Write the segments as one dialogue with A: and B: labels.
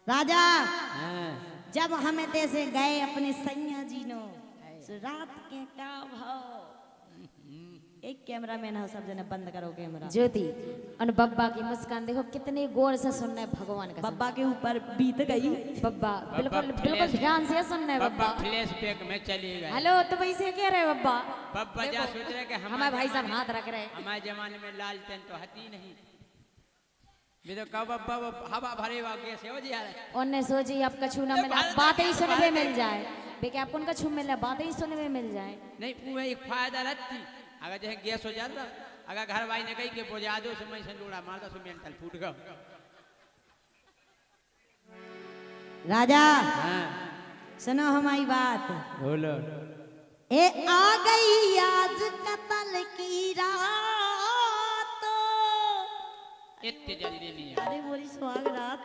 A: राजा जब हम से गए अपने सैया जी नो रात के का भाव एक कैमरामैन हो सब जने बंद करो कैमरा।
B: ज्योति और बब्बा की मुस्कान देखो कितने गौर से सुनना है भगवान का।
A: बब्बा के ऊपर बीत गई।
B: बब्बा बिल्कुल बिल्कुल ध्यान से सुनना है।
C: बब्बा फ्लैश बैक में चली गई।
B: हेलो तो वैसे कह रहे बब्बा।
C: बब्बा जा सोच रहे कि
B: हमारे भाई साहब हाथ रख रहे हैं।
C: हमारे जमाने में लालटेन तो हती नहीं। मैं तो कब बब्बा हवा भरे वाके से हो जा रहा।
B: उन्हें सोची अब कछु ना मिला बातें ही सुनने में मिल जाए। बेके आपको उनका छू मिल बातें ही सुनने में मिल जाए।
C: नहीं वो एक फायदा रहती अगर जैसे गैस हो जाता अगर घर वाली ने कही कि बुझा दो समय से लोड़ा मारता सो मेंटल फूट गया।
A: राजा सुनो हमारी बात
C: बोलो।
A: ए आ गई आज कत्ल की रात।
C: इतने जल्दी नहीं
A: अरे बोली सुहाग रात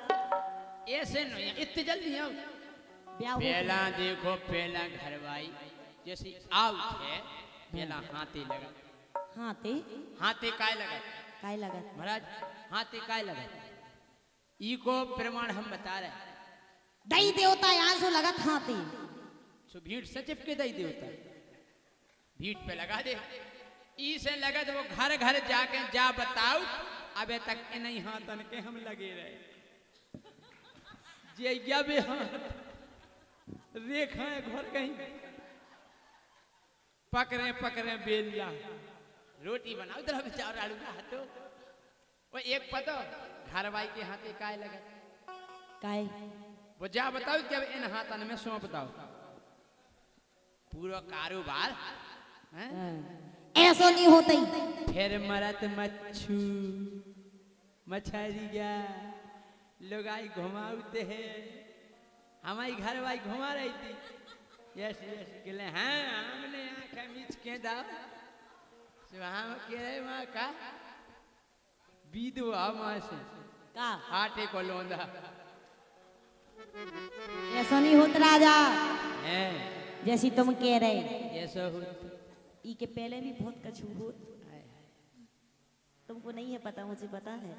C: ऐसे नहीं इतने जल्दी आओ। पहला देखो पहला घरवाई जैसी आउ है पहला हाथी लगा। हाथी काय लगा महाराज हाथी काय लगा। ई को प्रमाण हम बता रहे।
A: दई देवता यहाँ से लगा हाथी
C: सो भीड़ से चिपके दई देवता भीड़ पे लगा दे। ई से लगा तो वो घर घर जाके जा बताओ अबे तक नहीं हाथन के हम लगे रहे जे बे हाथ रेखा घर कहीं पकड़े बेला रोटी बनाओ इधर बेचारा आलू का हाथो वो एक पतो घरवाई के हाथे काय लगा
A: काय
C: वो जा बताओ कि अब इन हाथन में सौंप बताओ पूरा कारोबार
A: ऐसा नहीं होता ही।
C: फिर मरत मच्छू मछरिया लोग आई घुमाते हैं हमारी घरवाई घुमा रही थी। यस यस कहले हाँ हमने आँखें मीच के दाओ हम कह रहे वहाँ का बीदवा माँ से
A: का
C: आटे को लोंदा
A: ऐसा नहीं होता राजा
C: है
A: जैसी तुम कह रहे।
C: ऐसा होता
A: ई के पहले भी बहुत कछु होत तुमको नहीं है पता मुझे पता है।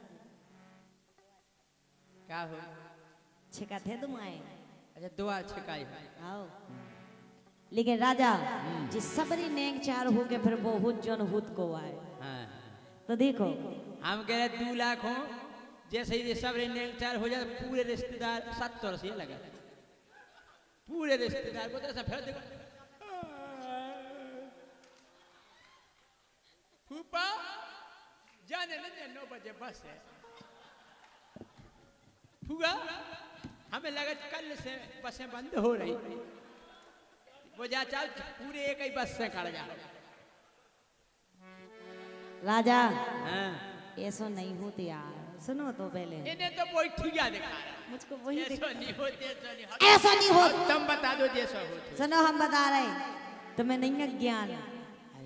C: क्या हो
A: छिका थे तुम आए
C: अच्छा दुआ छिकाई
A: आओ लेकिन राजा जिस सबरी नेक चार हो के फिर बहुत जन हुत को आए।
C: हाँ
A: तो देखो
C: हम कह रहे 2 लाख हो जैसे ही सब नेक चार हो जाए पूरे रिश्तेदार 70 से लगा पूरे रिश्तेदार को तो ऐसा फिर देखो फूफा जाने न 9 बजे बस है फूफा हमें लगा कल से बसें बंद हो रही वो जा चल पूरे एक ही बस से खड़ जा।
A: राजा
C: हाँ
A: ऐसा नहीं होते यार सुनो तो पहले
C: इन्हें तो वही ठिया दिखा रहा
A: मुझको वही
C: ऐसा नहीं होते
A: ऐसा नहीं होता।
C: तुम बता दो जैसा होते
A: सुनो हम बता रहे तुम्हें नहीं है ज्ञान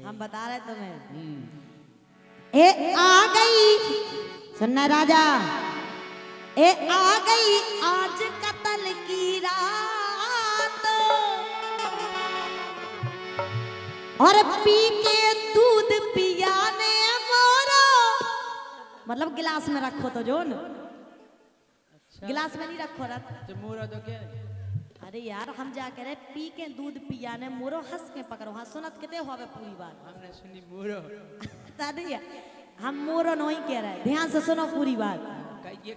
A: हम बता रहे तुम्हें। ए आ गई सुनना राजा ए आ गई आज कत्ल की रात और पी के दूध पियाने मोरो मतलब गिलास में रखो तो जो न गिलास में नहीं रखो रख
C: तो मोरा तो क्या
A: अरे यार हम जा कह रहे पी के दूध पियाने मोरो हंस के पकड़ो हाँ सुनत कितने होवे पूरी बात
C: हमने सुनी मोरो
A: तादिया हम मोरो नहीं कह रहे ध्यान से सुनो पूरी बात।
C: कहिए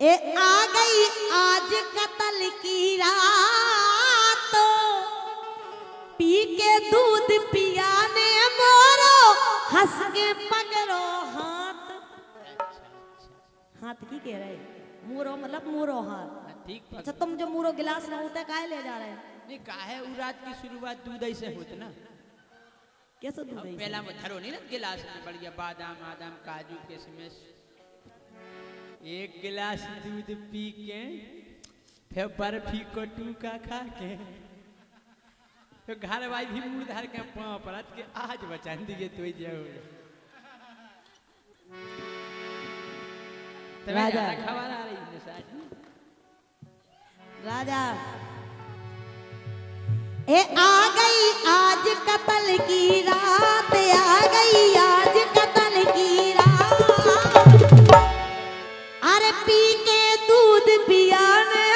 A: ए आ गई आज कत्ल की रात पी के दूध पियाने मोरो हंस के पकड़ो हाथ हाथ की कह रहे मोरो मतलब मोरो हाथ
C: ठीक
A: अच्छा तुम जो मोरो गिलास में होता है काहे ले जा रहे हैं
C: नहीं काहे उ रात की शुरुआत दूध से होत ना
A: कैसे दूध
C: पहला में धरो नहीं ना गिलास में बढ़िया बादाम आदाम काजू किशमिश एक गिलास दूध पी के फिर बर्फी को टूका खा के तो घर वाली भी मुंह धर के पाँव पड़त के आज बचा दिए तो जाओ
A: राजा
C: खबर आ रही है साथ
A: राजा ए आ गई आज कत्ल की रात आ गई आज कत्ल की रात अरे पी के दूध पियाने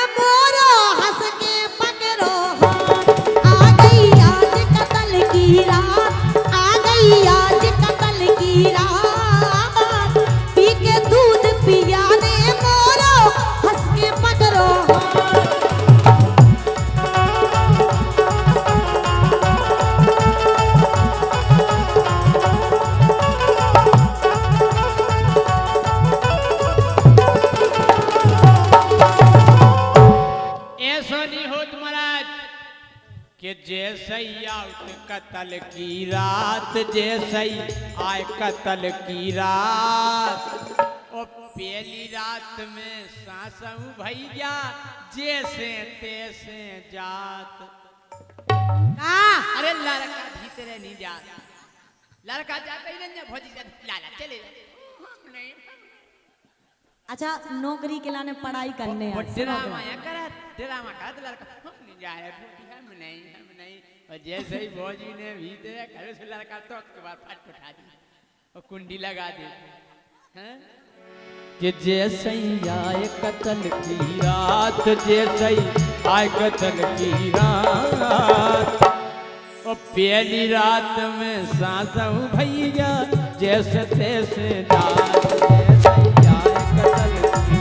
C: कि जैसे ही आउट कतल की रात, जैसे ही आए कतल की रात, और पहली रात में सासू भैया जैसे तैसे जात। अरे लड़का भीतरे नहीं जाता, लड़का जाता ही नहीं, भौजी लाला चले हम नहीं।
A: अच्छा नौकरी के लाने पढ़ाई करने
C: और ड्रामा या करा, ड्रामा करा तो लड़का हम नहीं जा रहे, हम नहीं। और जैसे ही भौजी ने भीतरे घर से लड़का तो के बाद फट उठा दी और कुंडी लगा दी, हैं कि जैसे ही आए कतल की रात, जैसे ही आए कतल की रात, और पहली रात में सासू भैया जैसे तैसे जात, जैसे ही आए कतल की।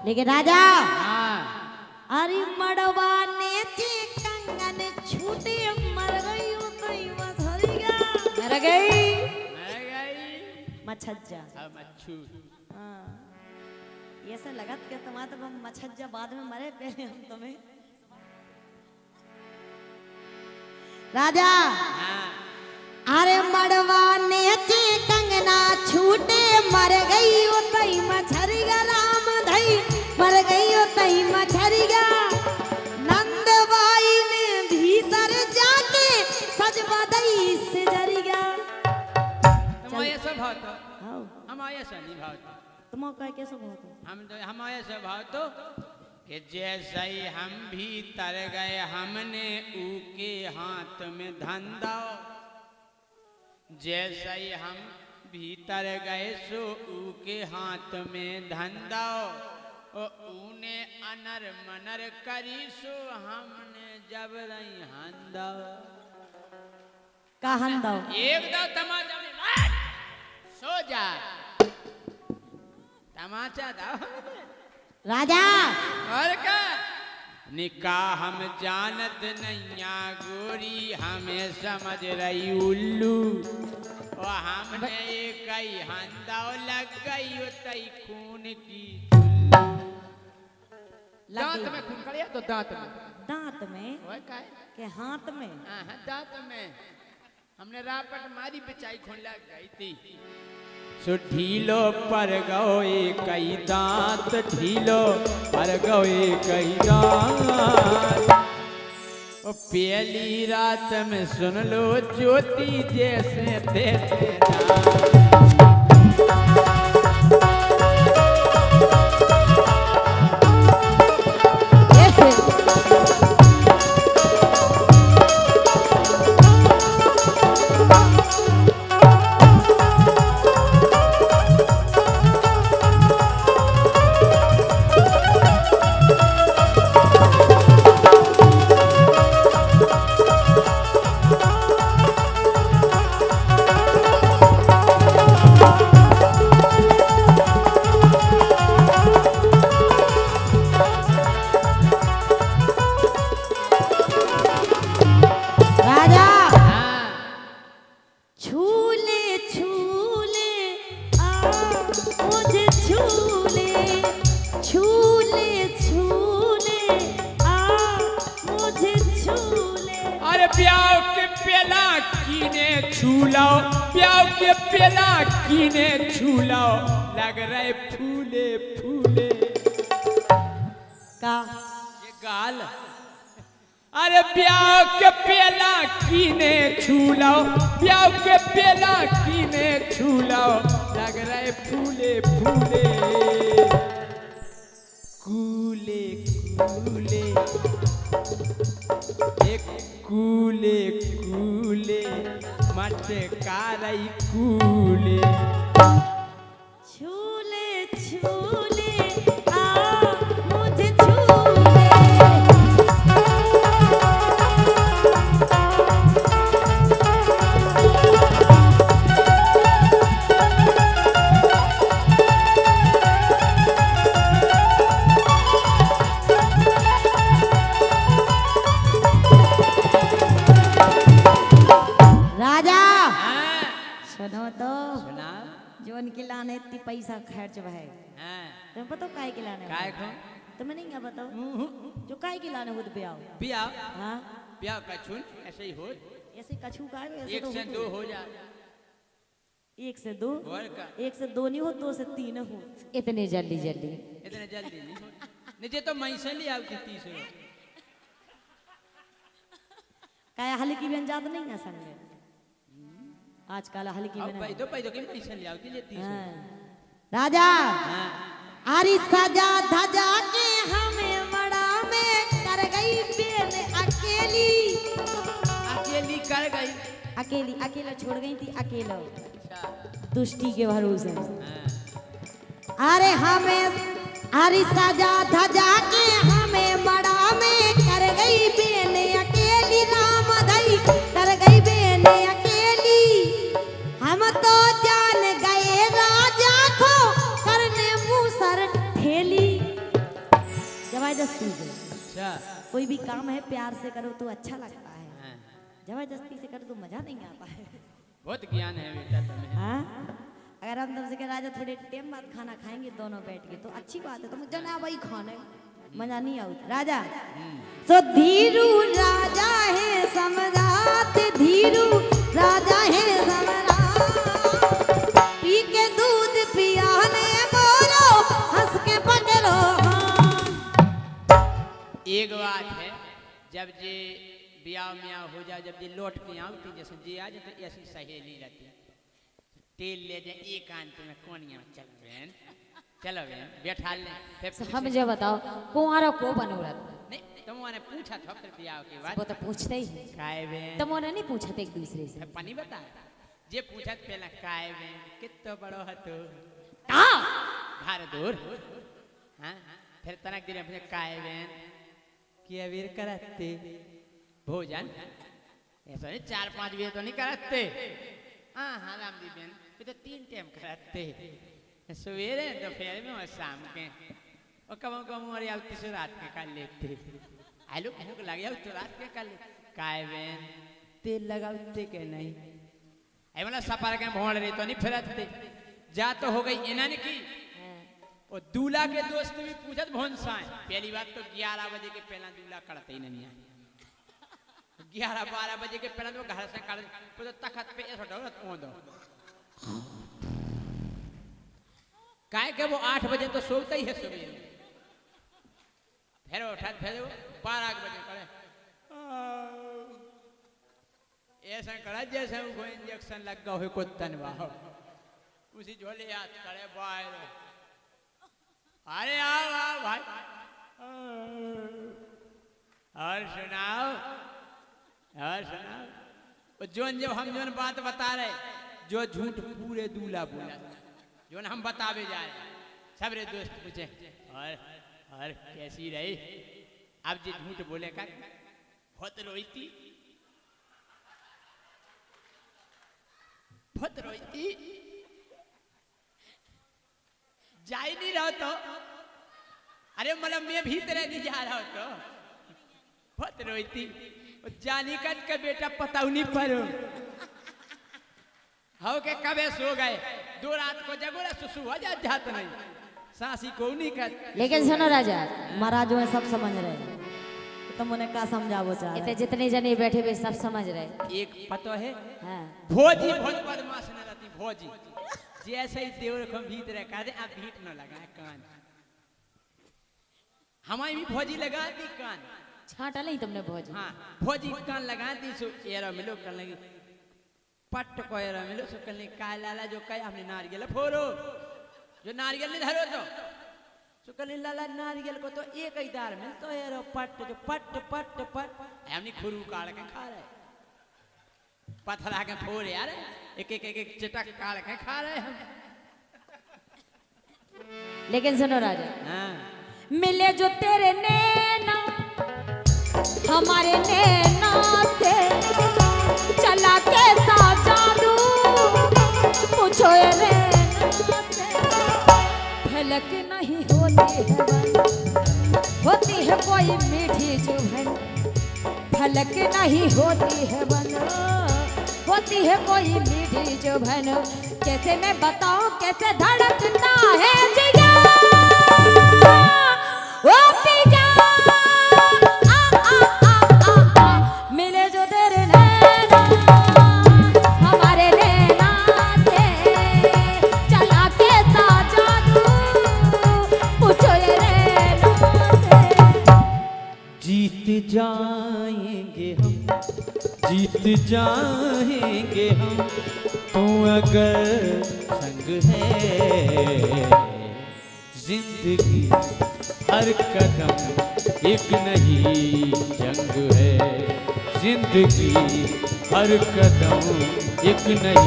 A: लेकिन राजा
C: हाँ
A: अरे मड़वा ने कंगन छूटे मर गई मर गई मच्छज्जा।
C: अब अच्छू
A: हाँ ये सब लगत के तुम्हारा तो मच्छज्जा बाद में मरे, पहले हम तुम्हें राजा।
C: हाँ
A: अरे मड़वा ने कंगना छूटे मर गई ओ तई मछरिया, राम धई मर गई ओ तई मछरिया। नंदबाई ने भीतर जाके सजवा दई से जरिया।
C: हमारे सब भाव तो
A: आओ
C: हमारे से नहीं भाव तो
A: तुम कह कैसे बहुत
C: हमारे से भाव तो कि जैसे ही हम भीतर गए हमने ऊके हाथ में धंधा, जैसे ही हम भीतर गए सो ऊके हाथ में धंधा, और ऊने अनर मनर करी सो हमने जब रही हंदा।
A: का हंदा
C: एक दो तमाचा में सो जा, तमाचा दो
A: राजा।
C: और का निकाह हम जानत नैया गोरी, हमें समझ रही उल्लू, और हमने एक ही हंदा लग गई उतई खून की। दांत में खून करिया तो दांत में ओए काय
A: के हाथ में
C: हाँ दांत में हमने रापट मारी बिचाई खून लग गई थी। सो ढीलो पर गए कई दांत, ढीलो पर गए कई दांत, और पहली रात में सुन लो ज्योति जैसे तैसे प्याव के पेला कीने छूलाओ, प्याव के पेला कीने छूलाओ, लग रहे फूले फूले
A: का
C: ये गाल। अरे प्याव के पेला कीने छूलाओ, प्याव के पेला कीने छूलाओ, लग रहे फूले फूले। कूले कूले एक कूले कूले मटकारई कूले
A: छूले छूले आ मुझे छूले राजा
C: हाँ
A: सुनो तो
C: सुना
A: जो उनके लाने इतनी पैसा खर्च है
C: हाँ
A: तुम्हें पता काय के लाने
C: काय खो
A: तुम्हें नहीं क्या बताओ जो काय के लाने खुद ब्याह
C: ब्याह
A: हाँ
C: ब्याह का छुन ऐसे ही हो
A: ऐसे कछू का है, ऐसे
C: एक
A: तो
C: से
A: हो
C: दो हो जा
A: एक से दो
C: और का
A: एक से दो नहीं हो दो से तीन हो
B: इतने जल्दी जल्दी
C: इतने जल्दी नहीं हो नीचे तो मैं से ले आती 30
A: काय हल्की व्यंजात नहीं है संग आजकल हल्की
C: अब
A: व्यंजात
C: पैदो के मैं से ले आती ले 30
A: हाँ। राजा
C: हाँ
A: अरे सजा धजा के हमें मड़ा में कर गई बेन अकेली
C: अकेली कर गई
A: अकेली अकेला छोड़ गई थी अकेला
C: अच्छा
A: दुष्टि के भरोसे
C: हाँ
A: अरे हमें अरे सजा धजा के हमें मड़ा में कर गई बेन अकेली राम धई कर गई बेन अकेली हम तो जान गए राजा को करने मुंह सर ठेली जबरदस्ती से
C: अच्छा
A: कोई भी काम है प्यार से करो तो अच्छा लगता है
C: हाँ
A: जबरदस्ती से करो तो मजा नहीं आता है
C: बहुत ज्ञान है बेटा तुम्हें
A: हाँ अगर हम तुमसे कह राजा थोड़े टाइम बाद खाना खाएंगे दोनों बैठ के तो अच्छी बात है तुम जना वही खाने मजा नहीं आता राजा सो धीरू राजा है सम्राट धीरू राजा है सम्राट पी के दूध पियाने बोलो हंस के पकड़ो हाँ
C: एक बात है जब जे ब्याह म्याह हो जाए जब जे लौट के आती जैसे जे आ जाए तो ऐसी सहेली रहती तेल ले जाए एक आंत में कोनिया चल बहन चलो बहन बैठा ले फिर
B: हम जो बताओ कुंवारा को बनोरत
C: नहीं तुमने पूछा था फिर ब्याह के बाद
B: वो तो पूछते ही हैं।
C: काय बहन
B: तुमने नहीं पूछा था एक दूसरे से
C: फिर पानी बता जे पूछा तो पहला काय बहन कितना बड़ो हतो
B: हाँ
C: भार दूर हाँ फिर तनक दिन अपने काय बहन कि अबीर करते भोजन ऐसा नहीं 4-5 बजे तो नहीं करते हाँ हाँ रामदी बहन ये तो 3 टाइम करते सवेरे दोपहर में और शाम के और कब कब और यार तीसरे रात के कर लेते आलू भूख लग गया तो रात के कर लेते काय बहन तेल लगाते के नहीं ऐ मतलब सफर के भोंड रही तो नहीं फिरते जा तो हो गई इन्होंने की और दूल्हा के दोस्त भी पूछत भोंसाए पहली बात तो 11 बजे के पहला दूल्हा करते ही नहीं है 11-12 बजे के पहले तो घर से कर तो तखत पे ऐसा डरत दो काय के वो 8 बजे तो सोता ही है सुबह फिर उठा फिर 12 बजे करे ऐसा करा जैसे वो इंजेक्शन लग गया हो कुत्तन वाह उसी झोले याद करे बाहर अरे आओ भाई और सुनाओ जोन जब हम जोन बात बता रहे जो झूठ पूरे दूल्हा बोला जोन हम बतावे जाए सब रे दोस्त पूछे और कैसी रही अब जी झूठ बोले का बहुत रोईती जा ही नहीं रहा तो अरे मतलब मैं भीतर नहीं जा रहा तो बहुत रोईती जानी कट का बेटा पता नहीं पड़ो हो के कबे सो गए 2 रात को जगोरा सुसु हो जात नहीं सासी को नहीं कर
B: लेकिन सुनो राजा
A: महाराज जो है सब समझ रहे हैं तुम उन्हें क्या समझावो चाह रहे
B: इतने जितने जने बैठे हुए सब समझ रहे
C: एक पतो है
B: हाँ
C: भोजी बहुत बदमाश न रहती भोजी जैसे ही देवर को भीतर कर दे अब भीट न लगा कान हमारी भी भोजी लगा दी कान
B: छाटा नहीं तुमने भोज
C: हाँ भोजी कान लगा दी सो एरा मिलो कर लगी पट को एरा मिलो सो कर लगी काय लाला जो कहे हमने नारियल फोड़ो जो नारियल नहीं धरो तो सुकली लाला नारियल को तो एक ही दार में तो यार पट जो पट पट पट हमने खुरू काट के खा रहे पथरा के फोड़ यार एक चटक काट के खा रहे हम।
B: लेकिन सुनो राजा,
C: हाँ
B: मिले जो तेरे नैना हमारे नैना से, चला कैसा जादू पूछो ये नैना से। झलक नहीं होती है होती है कोई मीठी चुभन, झलक नहीं होती है होती है कोई मीठी चुभन। कैसे मैं बताऊं कैसे धड़कता है जिया ओ पिया मिले जो तेरे नैना हमारे नैना से, चला कैसा जादू पूछो ये नैना से।
C: जीत जाएंगे हम जीत जाएंगे हम तू अगर संग है। जिंदगी हर कदम एक नई जंग है, जिंदगी हर कदम एक नई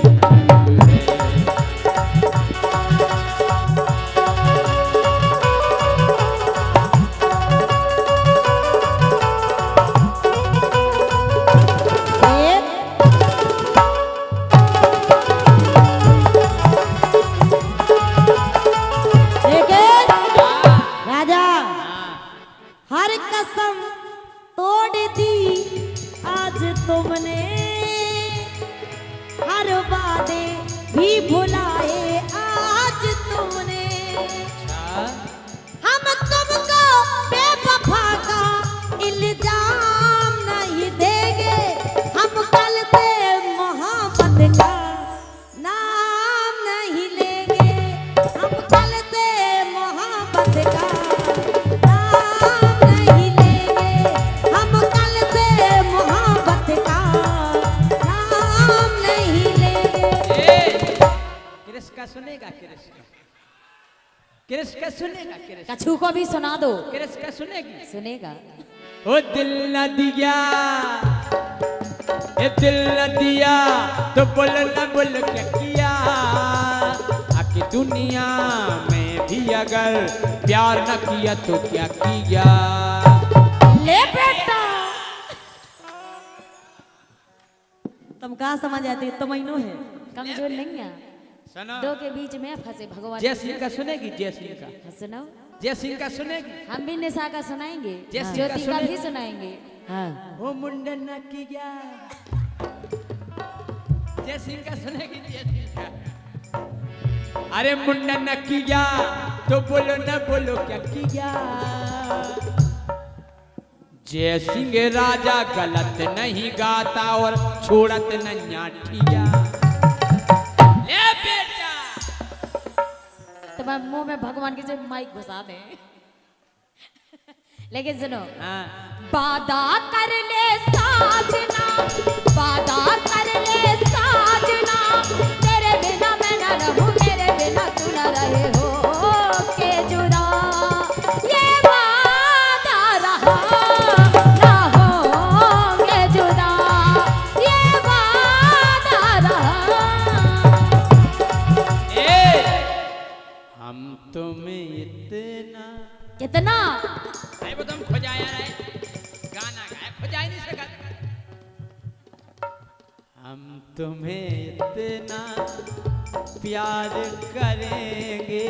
C: जंग है।
A: हर कसम तोड़ दी आज तुमने, हर वादे भी भुलाए आज तुमने। हम तुमको बेवफा का इल्जाम नहीं देंगे, हम कल से मोहब्बत का नाम नहीं लेंगे, हम कल से मोहब्बत का
C: सुनेगा कृष का सुनेगा कृष
B: कछू को भी सुना दो।
C: कृष का सुनेगी
B: सुनेगा।
C: ओ दिल न दिया ये दिल न दिया तो बोल न बोल क्या किया। आखिर दुनिया में भी अगर प्यार न किया तो क्या किया।
B: ले बेटा
A: तुम कहाँ समझ आते तो महीनों है
B: कमजोर नहीं है, दो के बीच में फंसे भगवान।
C: जय सिंह का सुनेगी जय सिंह का
B: सुनाओ।
C: जय सिंह का सुनेगी।
B: हम भी निशा का सुनाएंगे,
C: जैसी
B: ज्योति
C: का
B: का भी
C: सुने-
B: सुनाएंगे।
A: हाँ
C: वो मुंडन न किया। जय सिंह का सुनेगी जय सिंह का। अरे मुंडन न किया तो बोलो न बोलो क्या किया। जय सिंह राजा गलत नहीं गाता और छोड़त नैया ठिया। ले बेटा
B: तुम्हारे मुंह में भगवान की जब माइक घुसा दे। लेकिन सुनो,
C: हाँ
B: वादा कर ले साजना, वादा कर ले साजना, तेरे बिना मैं न रहूं, मेरे बिना तू न रहे हो के जुदा। ये वादा रहा ना होंगे जुदा, ये वादा रहा।
C: हम तुम्हें इतना
B: कितना
C: अरे वो तुम खोजाया रहे गाना गाए खोजा ही नहीं सका। हम तुम्हें इतना प्यार करेंगे।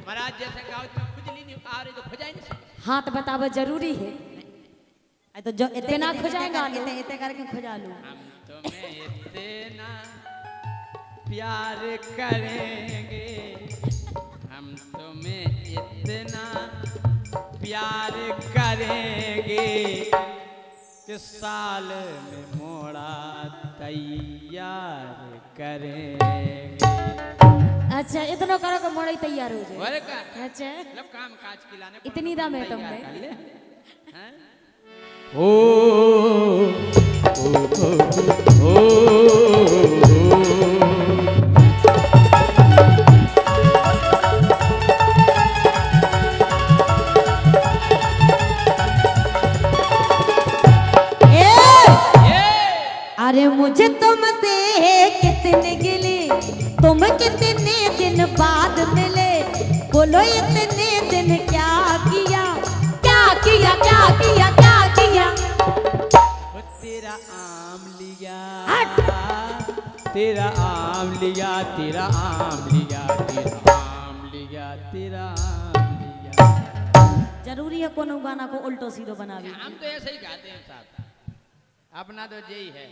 C: महाराज जैसे गाओ तो खुजली नहीं आ रही तो खोजा ही नहीं सका।
B: हाथ बतावा जरूरी है।
A: तो जो
B: इतना खुजाएगा लो।
A: इतने करके खुजा लो।
C: हम तुम्हें इतना प्यार करेंगे, हम तुम्हें इतना प्यार करेंगे कि साल में मोड़ा तैयार करेंगे।
B: अच्छा इतना करो कि मोड़ा ही तैयार हो जाए।
C: और का
B: अच्छा
C: मतलब काम काज खिलाने को
B: इतनी दाम है तुम
C: तैयार
B: में।
C: कर ले। हैं? ओ, ओ, ओ, ओ, ओ,
A: दिन गिले, तुम कितने दिन बाद मिले, बोलो इतने दिन क्या किया, क्या किया, क्या किया, क्या किया।
C: वो तेरा आम लिया, तेरा आम लिया, तेरा आम लिया, तेरा आम लिया, तेरा आम लिया।
A: जरूरी है कोनो गाना को उल्टो सीधो बनावे।
C: हम तो ऐसे ही गाते हैं साहब, अपना तो यही है।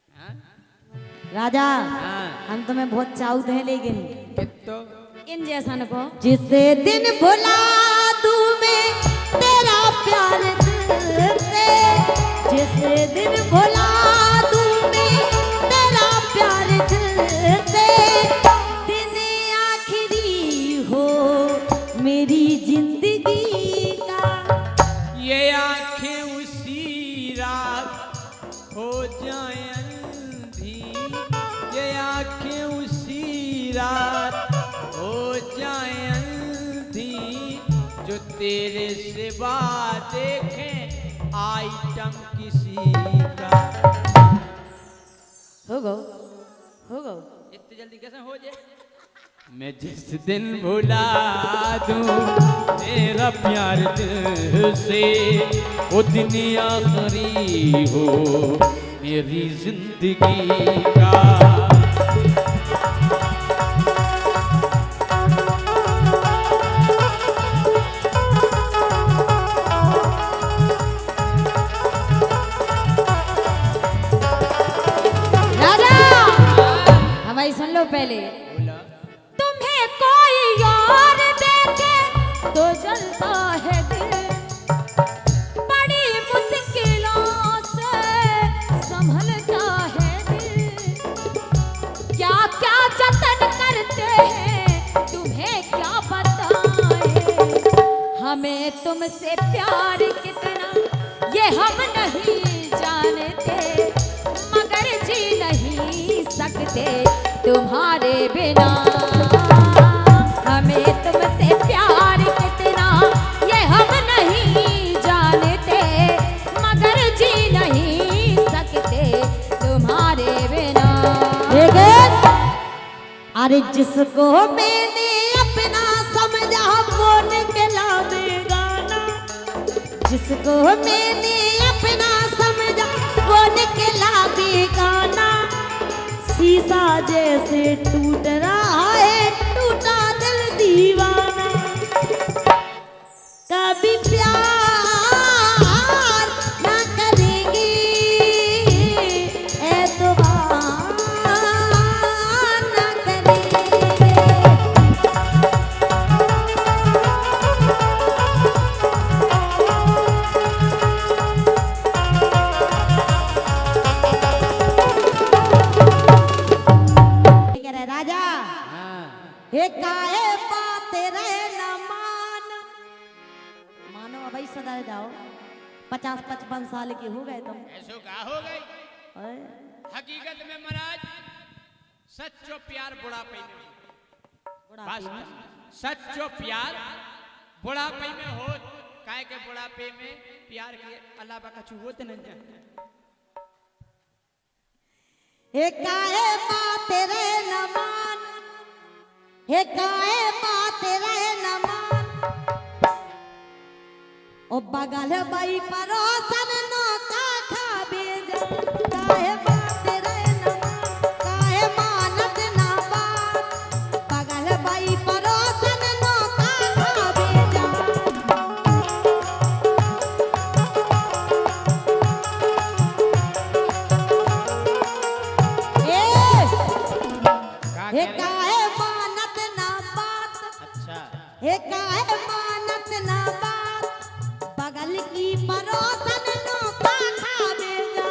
C: हाँ?
A: राजा
C: हाँ।
A: हम तुम्हें बहुत चाहते हैं, लेकिन
C: तो
B: इन जैसा न को
A: जिस दिन भुला दूं मैं तेरा प्यार दिल से, जिस दिन भुला दूं मैं तेरा प्यार दिल से, दिन आखिरी हो मेरी जिंदगी का।
C: ये आंखें उसी रात हो जाए अंधी, ये आंखें उसी रात हो जाए अंधी, जो तेरे सिवा देखें आइटम किसी का।
A: हो गो, हो गो।
C: इतनी जल्दी कैसे हो जाए? मैं जिस दिन भुला दूं तेरा प्यार दिल से, वो दिन आखिरी हो मेरी जिंदगी का।
B: भाई सुन लो पहले।
C: बोला
B: तुम्हें कोई और देखे तो जलता है दिल, बड़ी मुश्किलों से संभलता है दिल, क्या क्या जतन करते हैं तुम्हें क्या बताएं, हमें तुमसे प्यार कितना ये हम नहीं जानते, मगर जी नहीं सकते तुम्हारे बिना, हमें तुमसे प्यार कितना ये हम नहीं जानते, मगर जी नहीं सकते तुम्हारे बिना।
A: अरे जिसको मैंने अपना समझा वो निकला बेगाना, जिसको मैंने अपना समझा वो निकला बेगाना, शीशा जैसे टूट रहा है टूटा दिल दीवाना, कभी प्यार ना करेंगे एतबार ना करेंगे। राजा हे काहे बात रे न मान, मानो अभी सदा जाओ 50-55 साल के हो गए तुम।
C: ऐसो का हो गई?
A: ओए,
C: हकीकत में महाराज सच्चो प्यार बुढ़ापे में,
A: बुढ़ापे
C: बस
A: में।
C: सच्चो प्यार बुढ़ापे में हो, काहे के बुढ़ापे में प्यार के अलावा कछु होत नहीं जाए।
A: हे काहे बात रे न मान, हे काहे बात रे न मान, ओ बगल बाई परोसन नो का खाबे जा, काहे बात रे न मान, काहे मानत ना बात, बगल बाई परोसन नो का खाबे जा। हे काहे मानत ना बात,
C: अच्छा
A: हे काहे मानत ना बात, बगल की परोसन नो का खाबे जा।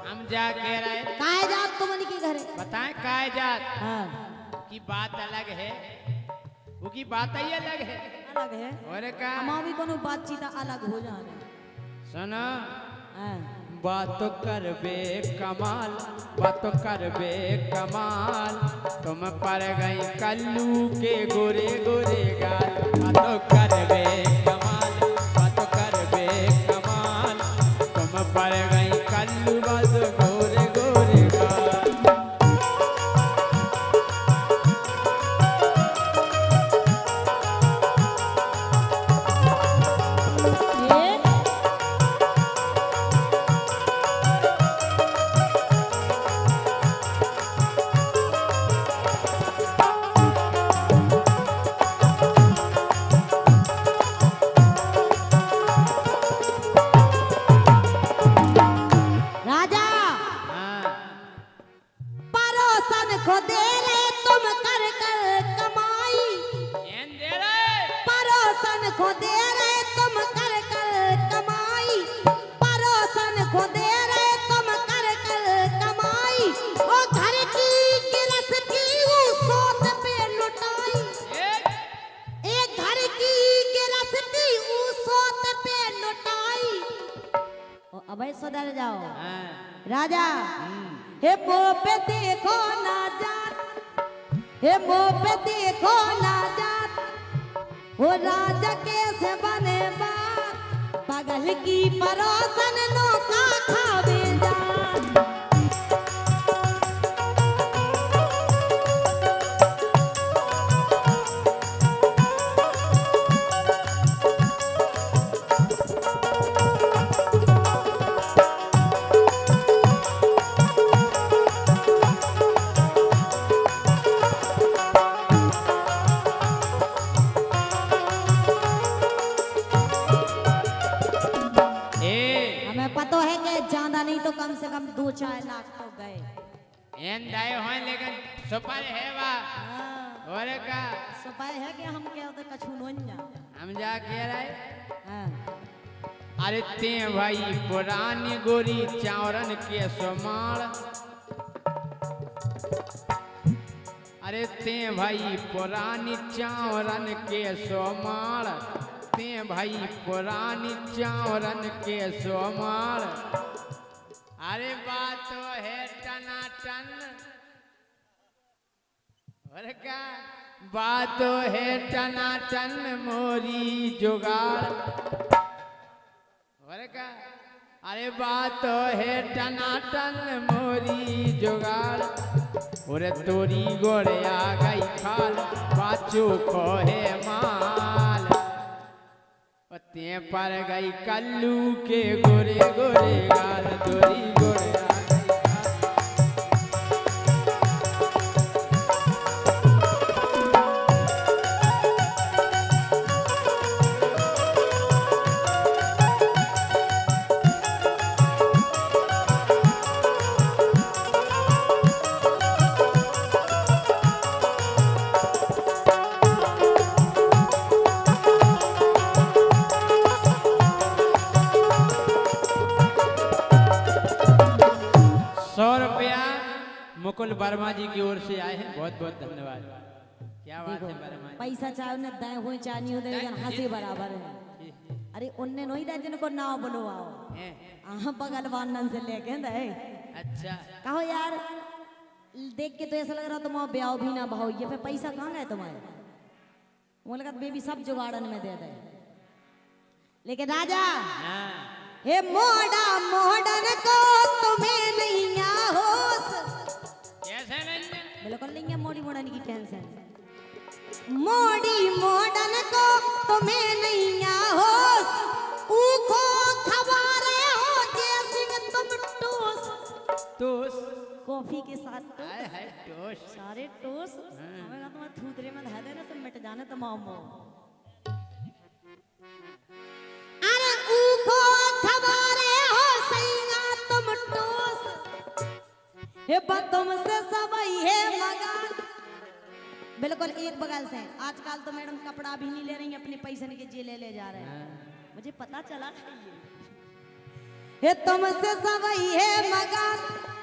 C: हम जा कह रहे
A: काहे जात तुमन की घरे?
C: बताएं काय जात
A: हाँ
C: की बात अलग है, वो की बात ही अलग है।
A: अलग है,
C: और का
A: हमारी कोनो बातचीत अलग हो जाने।
C: सुनो
A: हाँ।
C: बात करबे कमाल, बात करबे कमाल, तुम पर गई कल्लू के गोरे गोरे गाल। बात करबे कमाल, बात करबे कमाल, तुम पर गई कल्लू बस गोरे गोरे गाल।
A: ये राजा
C: हाँ
A: परोसन को दे रहे तुम कर कर कमाई,
C: एन दे रहे
A: परोसन को दे रहे तुम कर कर कमाई, परोसन को दे रहे तुम कर कर कमाई। ओ घर की गिरस्ती सोत पे लुटाई, एक घर की गिरस्ती सोत पे लुटाई। ओ अबे सुधर जाओ
C: हाँ
A: राजा। हे मो पे देखो ना जात, हे मो पे देखो ना जात, वो राजा कैसे बने बात, बगल की परोसन नौका खावे जात।
C: ए
A: हमें पता है कि ज्यादा नहीं तो कम से कम 2-4 लाख तो गए।
C: एन दाए हो लेकिन सुपर है वा
A: हाँ,
C: और का
A: सुपाय है कि हम क्या होते कछु नोन्या।
C: हम जा के रहे।
A: हाँ।
C: अरे ते भाई पुरानी गोरी चावरन के सोमार, अरे ते भाई पुरानी चावरन के सोमार, ते भाई पुरानी चावरन के सोमार। अरे बात तो है टनाटन और क्या बात तो है टनाटन मोरी जुगाड़ और क्या। अरे बात तो है टनाटन मोरी जुगाड़, और तोरी गोरे आ गई खाल, बाचू को है माल। ते पर गई कल्लू के गोरे गोरे गाल, तोरी गोरे आ गई खाल। मुकुल वर्मा जी की ओर से आए हैं, बहुत बहुत धन्यवाद। क्या बात है वर्मा जी।
A: पैसा चाहे उन्हें दाएं हुए चाहनी हो लेकिन हंसी बराबर है। अरे उनने नहीं था जिनको नाव बुलवाओ,
C: हैं?
A: हाँ बगल वानन से लेके दे।
C: अच्छा
A: कहो यार देख के तो ऐसा लग रहा तुम ब्याह भी ना भाव, ये फिर पैसा कहाँ गए तुम्हारे? वो लगा बेबी सब जुगाड़न में दे दे। लेकिन राजा
C: हाँ
A: हे मोड़ा मोड़न को तुम्हें नहीं होश,
C: कैसे नहीं है?
A: बिल्कुल नहीं है मोड़ी मोड़न की टेंशन। मोड़ी मोड़न को तुम्हें नहीं होश, ऊखो खबारे हो जैसे तुम टोस।
C: टोस
A: कॉफी के साथ
C: आए है टोस।
A: सारे टोस हमें ना तुम्हारे थूतरे में धा देना तो मिट जाने तमामो। अरे ऊखो खबारे हो सैया तुम टोस, हे तुम से सबई है मगान। बिल्कुल एक बगल से आजकल तो मैडम कपड़ा भी नहीं ले रही अपने पैसे के जे ले जा रहे हैं, मुझे पता चला। हे तुमसे सबई है मगान,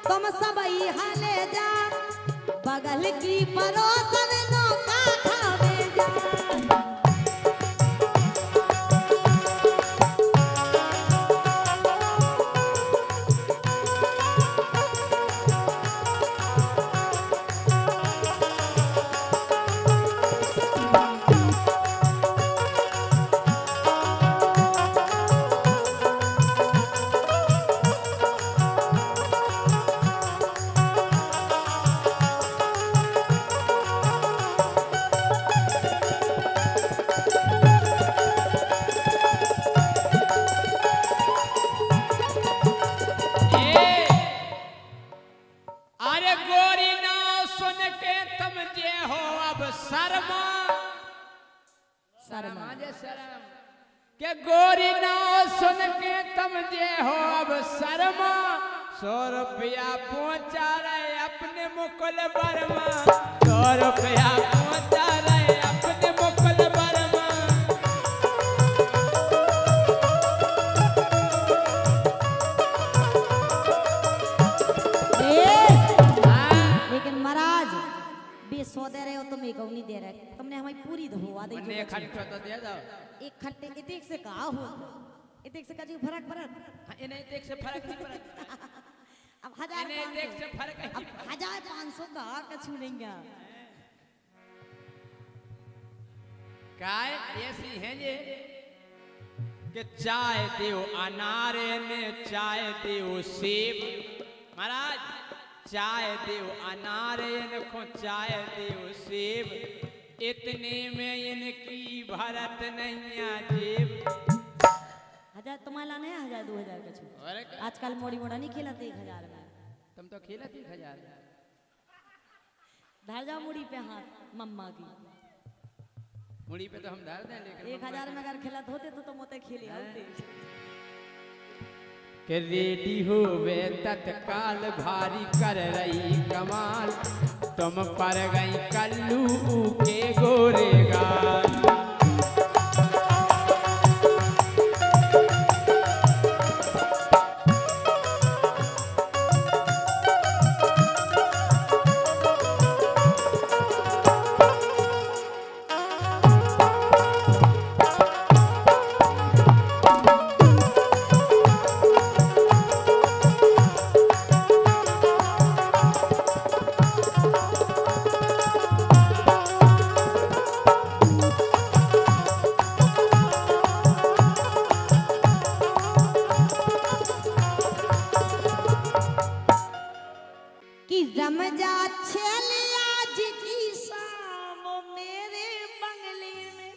A: तुम सबई हाले जा, बगल की परोसन नौका खावे जा।
C: के गोरी नाव सुन के तुम जे हो अब शर्मा 100 रुपया पहुंचा रहे अपने मुकुल वर्मा 100 रुपया पहुंचा रहे अपने मुकुल वर्मा
A: लेकिन महाराज बे 100 दे रहे हो तुम एक नहीं दे रहे तुमने हमारी पूरी धोवा दी
C: ने खट्टा तो दे दो
A: एक खट्टे इतने से कहा हो इतने से का जी फर्क
C: इन्हें देख से फर्क नहीं पड़ता
A: अब 1500
C: इन्हें देख से फर्क है
A: अब 1500 का कछु नहीं है
C: काय ऐसी हैं ये कि चाय दियो अनारे ने चाय दियो सेब महाराज चाय दियो अनारे को चाय दियो सेब इतने में इनकी भरत नहीं जेब
A: 1000 तुम्हारा नहीं 1000 2000 का छू
C: और
A: आजकल मोड़ी मोड़ा नहीं खेलते 1000 में
C: तुम तो खेला 1000
A: धर जाओ मुड़ी पे हाथ मम्मा की
C: मुड़ी पे तो हम धर दें लेकिन
A: 1000 में अगर खेलत होते तो मोते खेले होते
C: के रेडी हो वे तत्काल भारी कर रही कमाल तुम पर गई कल्लू के गोरे गाल
A: कि रम जा छेले आज की शाम मेरे बंगले में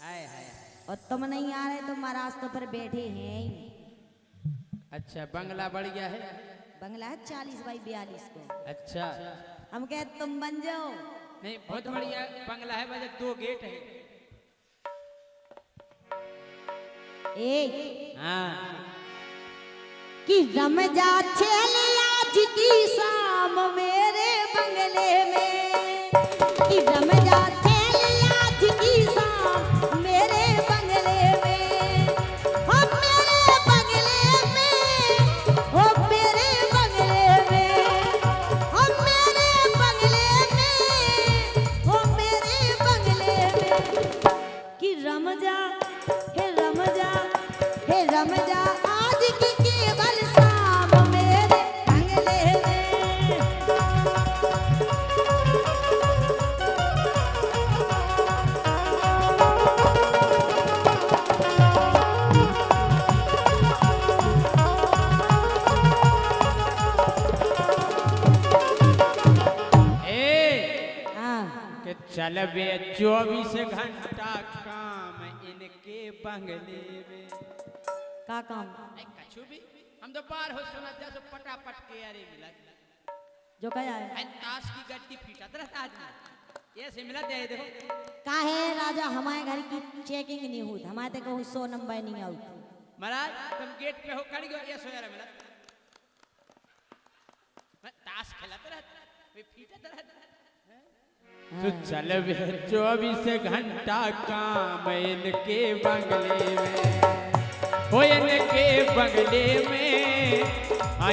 C: हाय हाय
A: और तुम नहीं आ रहे तो महाराज तो पर बैठे हैं ही।
C: अच्छा बंगला बढ़ गया है
A: बंगला है 40 बाई 42 को
C: अच्छा
A: हम कहते तुम बन जाओ
C: नहीं बहुत बढ़िया बंगला है वजह 2 गेट है
A: ए
C: हाँ
A: कि रम जा छेले आज की शाम मेरे बंगले में कि रम जा छेले आज की शाम मेरे बंगले में हो मेरे बंगले में हो मेरे बंगले में हो मेरे बंगले में हो मेरे बंगले में कि रम जा हे रम जा आज की केवल शाम मेरे बंगले में
C: कि चल बे 24 घंटा काम इनके बंगले में
A: का काम
C: कछु भी हम तो पार हो सुना जैसे पटापट के अरे मिला
A: जो कहा है
C: ताश की गड्डी फीटत रहता आज ऐसे मिला दे देखो
A: का है राजा हमारे घर की चेकिंग नहीं हुई हमारे ते कहूँ 100 नंबर नहीं आउट
C: महाराज तुम गेट पे हो खड़ी गो ये सोया मिला मैं ताश खेलते रहता वे फीटत रहता तो चल बे 24 घंटा काम इनके बंगले में हो इनके बंगले में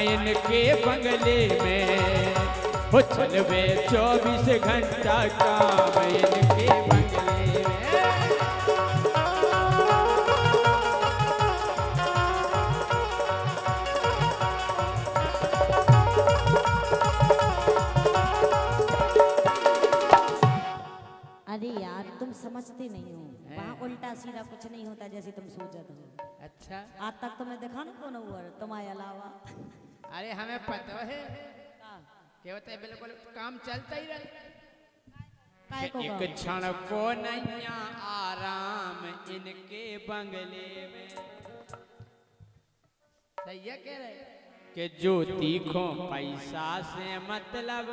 C: इनके बंगले में हो चल बे 24 घंटा काम इनके बंगले में
A: अरे यार तुम समझते नहीं हो वहाँ उल्टा सीधा कुछ नहीं होता जैसे तुम सोचत हो
C: अच्छा
A: आज तक तुम्हें देखा ना कौन हुआ तुम्हारे अलावा
C: अरे हमें पता है क्या होता है बिल्कुल काम चलता ही रहे एक क्षण को नहीं आराम इनके बंगले में सही है कह रहे कि जो तीखों पैसा से मतलब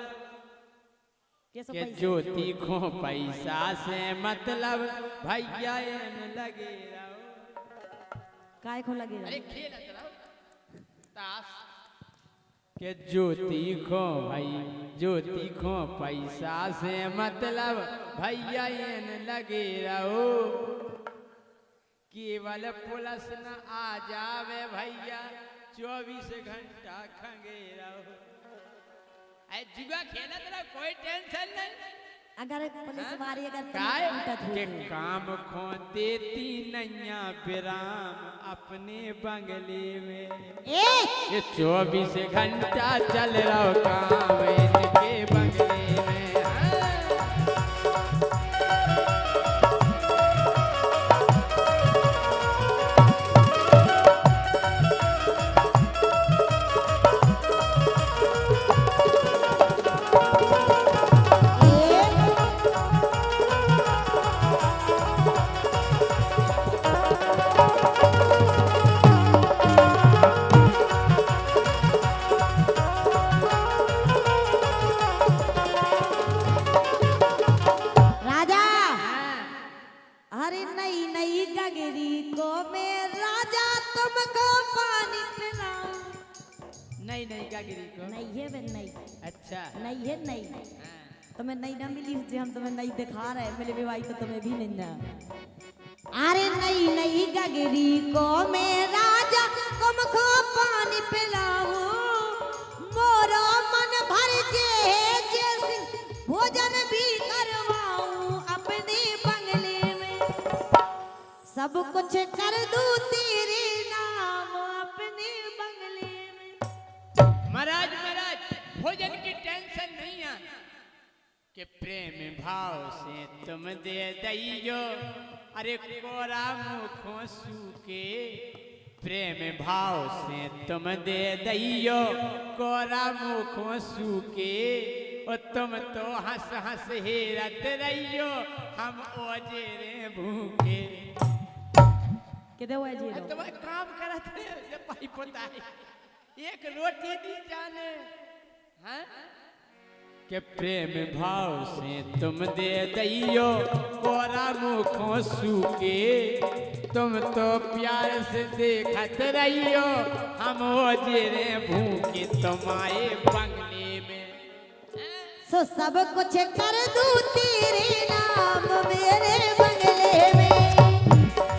C: कि जो तीखों पैसा से मतलब भैया लगे रहो
A: काय को लगेगा
C: अरे खेला चलाओ ताश के ज्योति खो भाई ज्योति खो पैसा से मतलब भैया एन लगे रहो केवल पुलिस न आ जावे भैया 24 घंटा खंगे रहो। अरे जुआ खेला तेरा कोई टेंशन नहीं
A: अगर पुलिस वाली अगर
C: काय
A: उल्टा
C: के
A: थोड़ी।
C: काम खो देती नैया विराम अपने बंगले में
A: ए
C: ये 24 घंटा चल रहा काम इनके बंगले में।
A: राजा अरे नई नई गगरी को मैं राजा तुमको पानी पिलाऊं।
C: नहीं नहीं क्या गिरी को
A: नहीं है बे नहीं
C: अच्छा
A: नहीं है नहीं तुम्हें नहीं ना मिली जो हम तुम्हें नहीं दिखा रहे मिले भी भाई तो तुम्हें भी नहीं ना। अरे नई नई गगरी को मैं राजा तुमको पानी पिलाऊं मोरा मन भर जे जैसे भोजन भी करवाऊं अपने बंगले में सब कुछ कर दूं तेरे नाम अपने बंगले में।
C: महाराज महाराज भोजन की टेंशन नहीं है कि प्रेम भाव से तुम दे दैयो अरे कोरा मुखों सूके प्रेम भाव से तुम दे दैयो कोरा मुखों सूके और तुम तो हंस हंस हेरत रहियो हम ओजेरे भूखे।
A: किधर हुआ जी
C: तुम काम करत रहे पाई पोता एक रोटी दी जाने हैं के प्रेम भाव से तुम दे दैयो कोरा मुखों सूके तुम तो प्यार से देखत रहियो हम ओजेरे भूखे तुम्हारे बंगले में।
A: सो सब कुछ कर दूं तेरे नाम मेरे बंगले में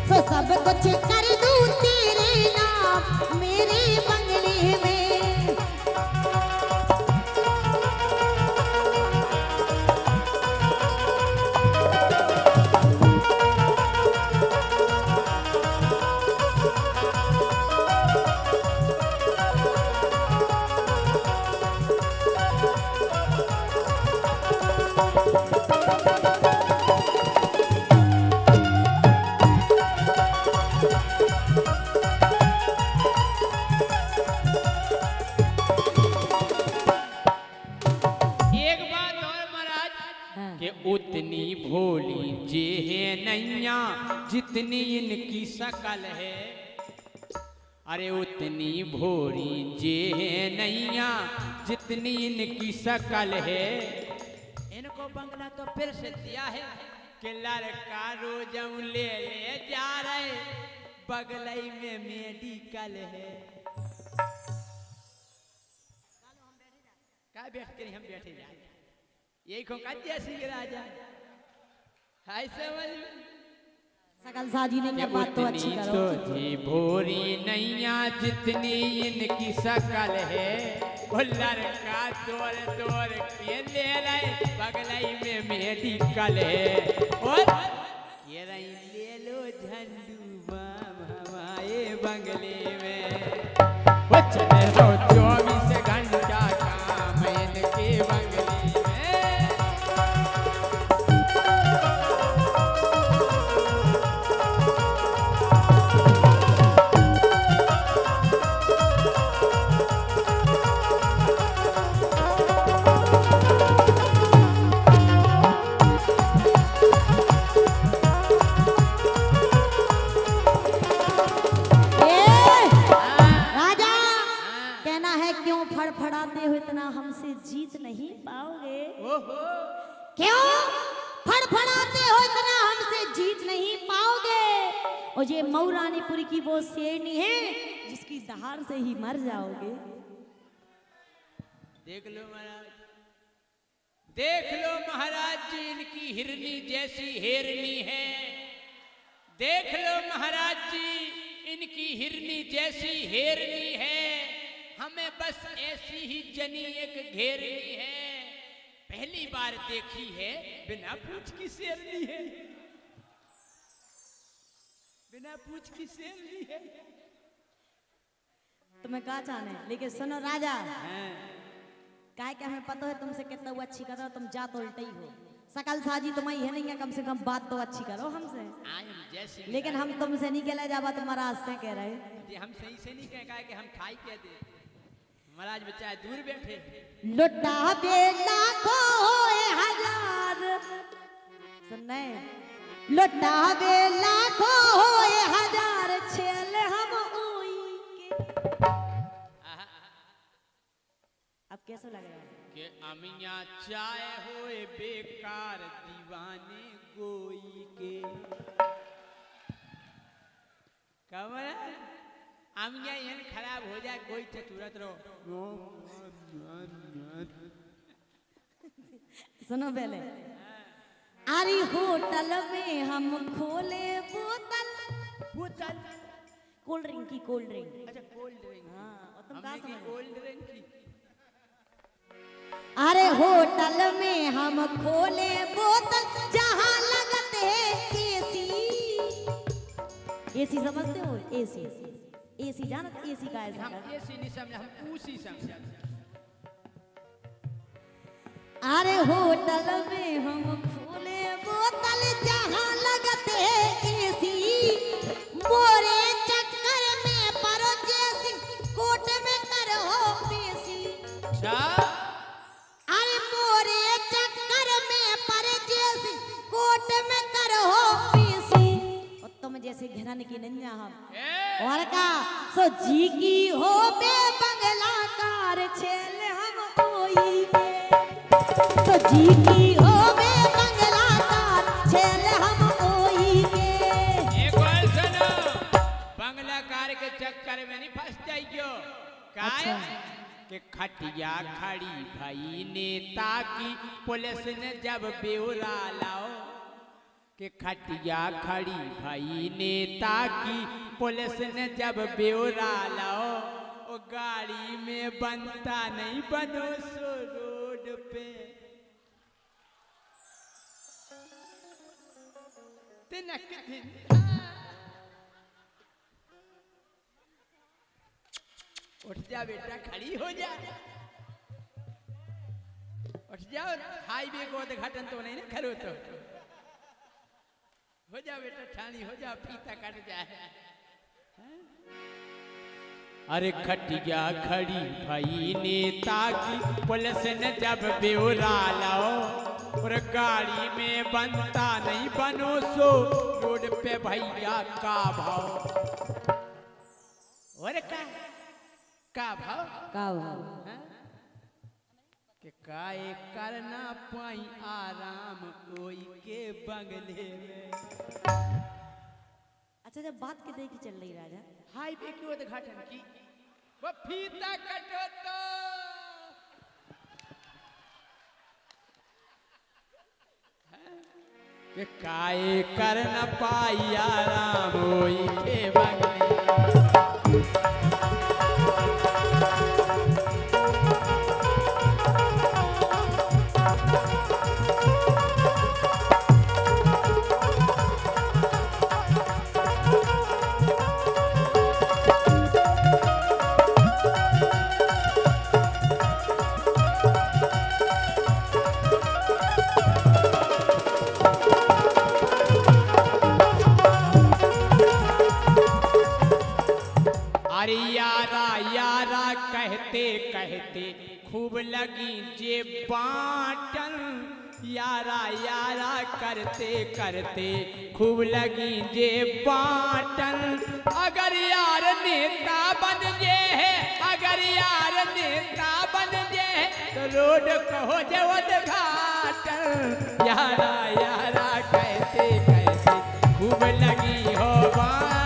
A: सो सब कुछ कर दूं तेरे नाम मेरे बंगले में।
C: एक बात और महाराज कि उतनी भोली जे है नैया जितनी इनकी शकल है अरे उतनी भोली जे है नैया जितनी इनकी शकल है। इनको बंगला तो फिर से दिया है कि लड़का रोजम ले जा रहे बगलई में मेडिकल है। का बैठ कर हम बैठे जा यही को कच्चे सिंह राजा हाय समझ में
A: सकल साजी ने क्या बात तो अच्छी
C: उतनी
A: करो
C: तो जी भोरी नैया जितनी इनकी शकल है वो लड़का दौड़ दौड़ के ले रहे बगलई में मेडिकल है और ये रही ले लो झंडू बाम हमारे बंगले में वो चले रो 24 घंटा काम इनके बंगले में।
A: फड़फड़ाते हो इतना हमसे जीत नहीं पाओगे।
C: ओहो
A: क्यों फड़फड़ाते हो इतना हमसे जीत नहीं पाओगे। और ये मऊरानीपुर की वो शेरनी है जिसकी दहाड़ से ही मर जाओगे।
C: देख लो महाराज, देख लो महाराज जी, इनकी हिरनी जैसी हेरनी है। देख लो महाराज जी, इनकी हिरनी जैसी हेरनी है। हमें बस ऐसी ही जनी एक घेरनी है। पहली बार देखी है, बिना पूछ की शेरनी है, बिना पूछ की शेरनी है।
A: तुम्हें कहा चाहने, लेकिन सुनो राजा,
C: हाँ।
A: काय के हमें पता है तुमसे कितना वो अच्छी कर रहे हो, तुम जा तो उल्टे ही हो। सकल साजी तुम्हारी है नहीं है, कम से कम बात तो अच्छी करो हमसे।
C: जैसे
A: लेकिन हम तुमसे नहीं कहला जावा, तुम्हारा आज से कह रहे।
C: हम सही से नहीं कह कि हम ठाई कह दे। महाराज बच्चा दूर बैठे,
A: लुटा बेला को हजार, सुनने लुटा बेला को हजार, छेल हम ओई के। अब कैसा लग रहा है
C: कि अमिया चाहे होए बेकार दीवाने गोई के। कमरा अमिया यन खराब हो जाए, कोई तो तुरंत रहो।
A: सुनो पहले, अरे होटल में हम खोले बोतल,
C: बोतल
A: कोल्ड ड्रिंक की, कोल्ड ड्रिंक।
C: अच्छा कोल्ड ड्रिंक।
A: हाँ, और तुम
C: हमने
A: कहाँ
C: की
A: समझ?
C: कोल्ड ड्रिंक की।
A: अरे होटल में हम खोले बोतल, जहाँ लगते एसी। एसी समझते हो? एसी, एसी जाना? एसी का ऐसा
C: हम ऐसी नहीं समझे, हम उसी समझे।
A: अरे होटल में हम खोले बोतल, जहाँ लगते एसी। मोरे चक्कर में परो जैसी, कोट में करो पेशी। अरे मोरे चक्कर में पर जैसी, कोट में करो पेशी। और तुम जैसे घरन की नन्या हम और का सो जी की हो बे बंगला कार, छेल हम ओई के। तो जी की हो बे बंगला कार, छेल हम ओई के।
C: एक बार सुनो, बंगला कार के चक्कर में नहीं फंस जाइयो। काय कि खटिया खड़ी भाई नेता की, पुलिस ने जब ब्यौरा लाओ। कि खटिया खड़ी भाई नेता की, पुलिस ने जब ब्यौरा लाओ। ओ गाड़ी में बनता नहीं, बनो सो रोड पे। तिनक दिन उठ जा बेटा, खड़ी हो जा, उठ जाओ। हाईवे को उद्घाटन तो नहीं ना करो तो हो जा बेटा, ठानी हो जा, फीता कट जाए। अरे खटिया खड़ी भाई नेता की, पुलिस ने जब ब्यौरा लाओ। और गाड़ी में बनता नहीं, बनो सो रोड पे भैया का भाव। और का भाव?
A: का हो?
C: हाँ? कि काए करना पाई आराम कोई के बंगले में।
A: अच्छा, जब बात के देखी चल रही राजा,
C: हाईवे के उद्घाटन की, वो फीता कटो तो। कि काए करना पाई आराम कोई के बंगले। कहते कहते खूब लगी जे बाटन। यारा यारा करते करते खूब लगी जे बाटन। अगर यार नेता बन जे है, अगर यार नेता बन जे है, तो रोड कहो जे उद्घाटन। यारा यारा कहते कहते खूब लगी हो बाटन।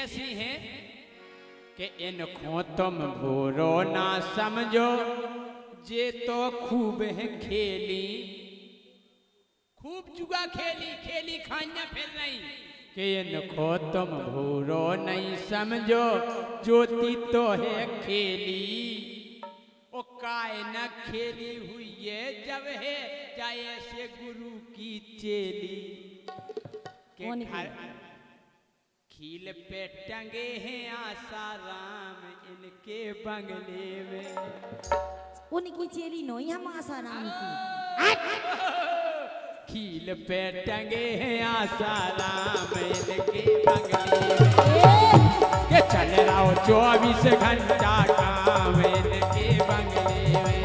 C: ऐसी हैं कि इनको तुम बुरो ना समझो, जे तो खूब है खेली, खूब जुआ खेली खाइया फिर नहीं, कि इनको तुम बुरो नहीं समझो, ज्योति तो है खेली। ओ काय न खेली हुई है जब है जाए से गुरु की चेली, के
A: कौन
C: घर खील पे टंगे हैं आसाराम इनके बंगले में।
A: उनकी चेली नो हम आसाराम की।
C: खील पे टंगे हैं आसाराम इनके बंगले में, के चल रहा हो 24 घंटा काम इनके बंगले में।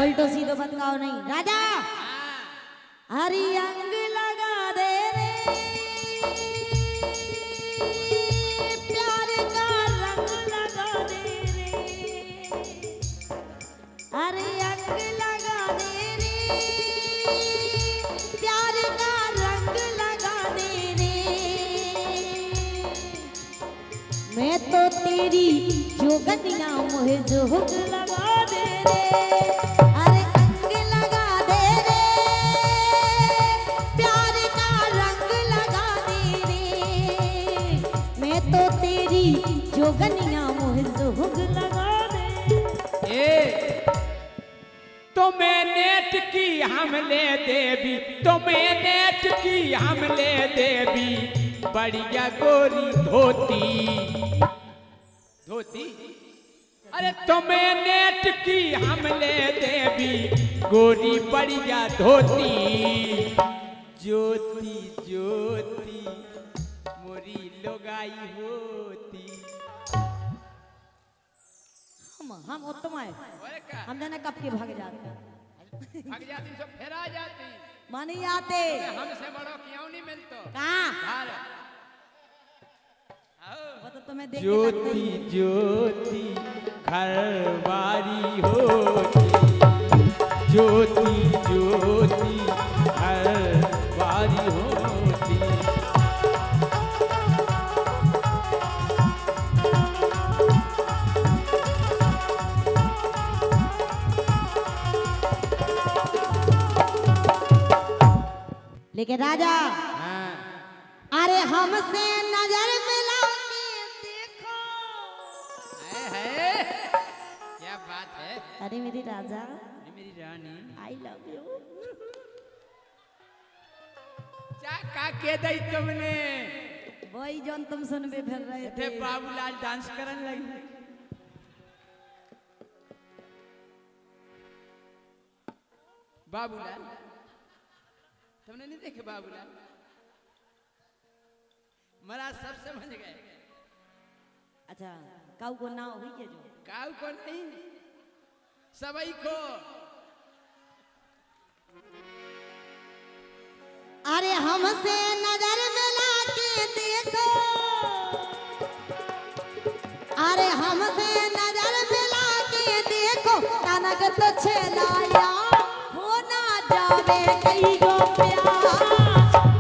A: उल्टो सीधो बतलाओ नहीं राजा। हरी अंग लगा दे रे प्यार का रंग लगा दे रे, हरी अंग लगा दे रे प्यार का रंग लगा दे रे। मैं तो तेरी जोगनिया मोहे जोग लगा दे रे, अरे अंग लगा दे रे प्यार का रंग लगा दे रे। मैं तो तेरी जोगनिया मोहे जोग लगा दे।
C: ए तुम्हें नेट की हमले देवी, तुम्हें नेट की हमले देवी, बढ़िया गोरी धोती धोती। अरे तुम्हें नेट की हमले देवी, गोरी बढ़िया धोती, ज्योति ज्योति मोरी लोगाई होती।
A: हम उत्तम है,
C: अरे का
A: हम जाने कब के भाग जाते
C: भाग जाती सब फिर आ जाती,
A: मानी आते
C: हमसे बड़ो क्यों नहीं मिलतो
A: कहाँ
C: घर आओ।
A: वो तो तुम्हें देख के
C: ज्योति
A: लगता ही-
C: ज्योति घरवारी होती, ज्योति ज्योति घरवारी होती।
A: लेकिन राजा
C: हाँ
A: अरे हमसे नजर मिला के देखो।
C: है क्या बात है।
A: अरे मेरी राजा
C: ये मेरी रानी
A: आई लव यू।
C: क्या का के दई तुमने
A: वही जौन तुम सुनबे फिर रहे
C: थे
A: थे।
C: बाबूलाल डांस करन लगी। बाबूलाल तुमने नहीं देखे बाबूलाल, महाराज सब समझ गए।
A: अच्छा काऊ को ना हुई के जो
C: काऊ को नहीं सबई को।
A: अरे हमसे नजर मिला के देखो, अरे हमसे नजर मिला के देखो, कनक तो छलाया हो ना जावे कई गो प्यार।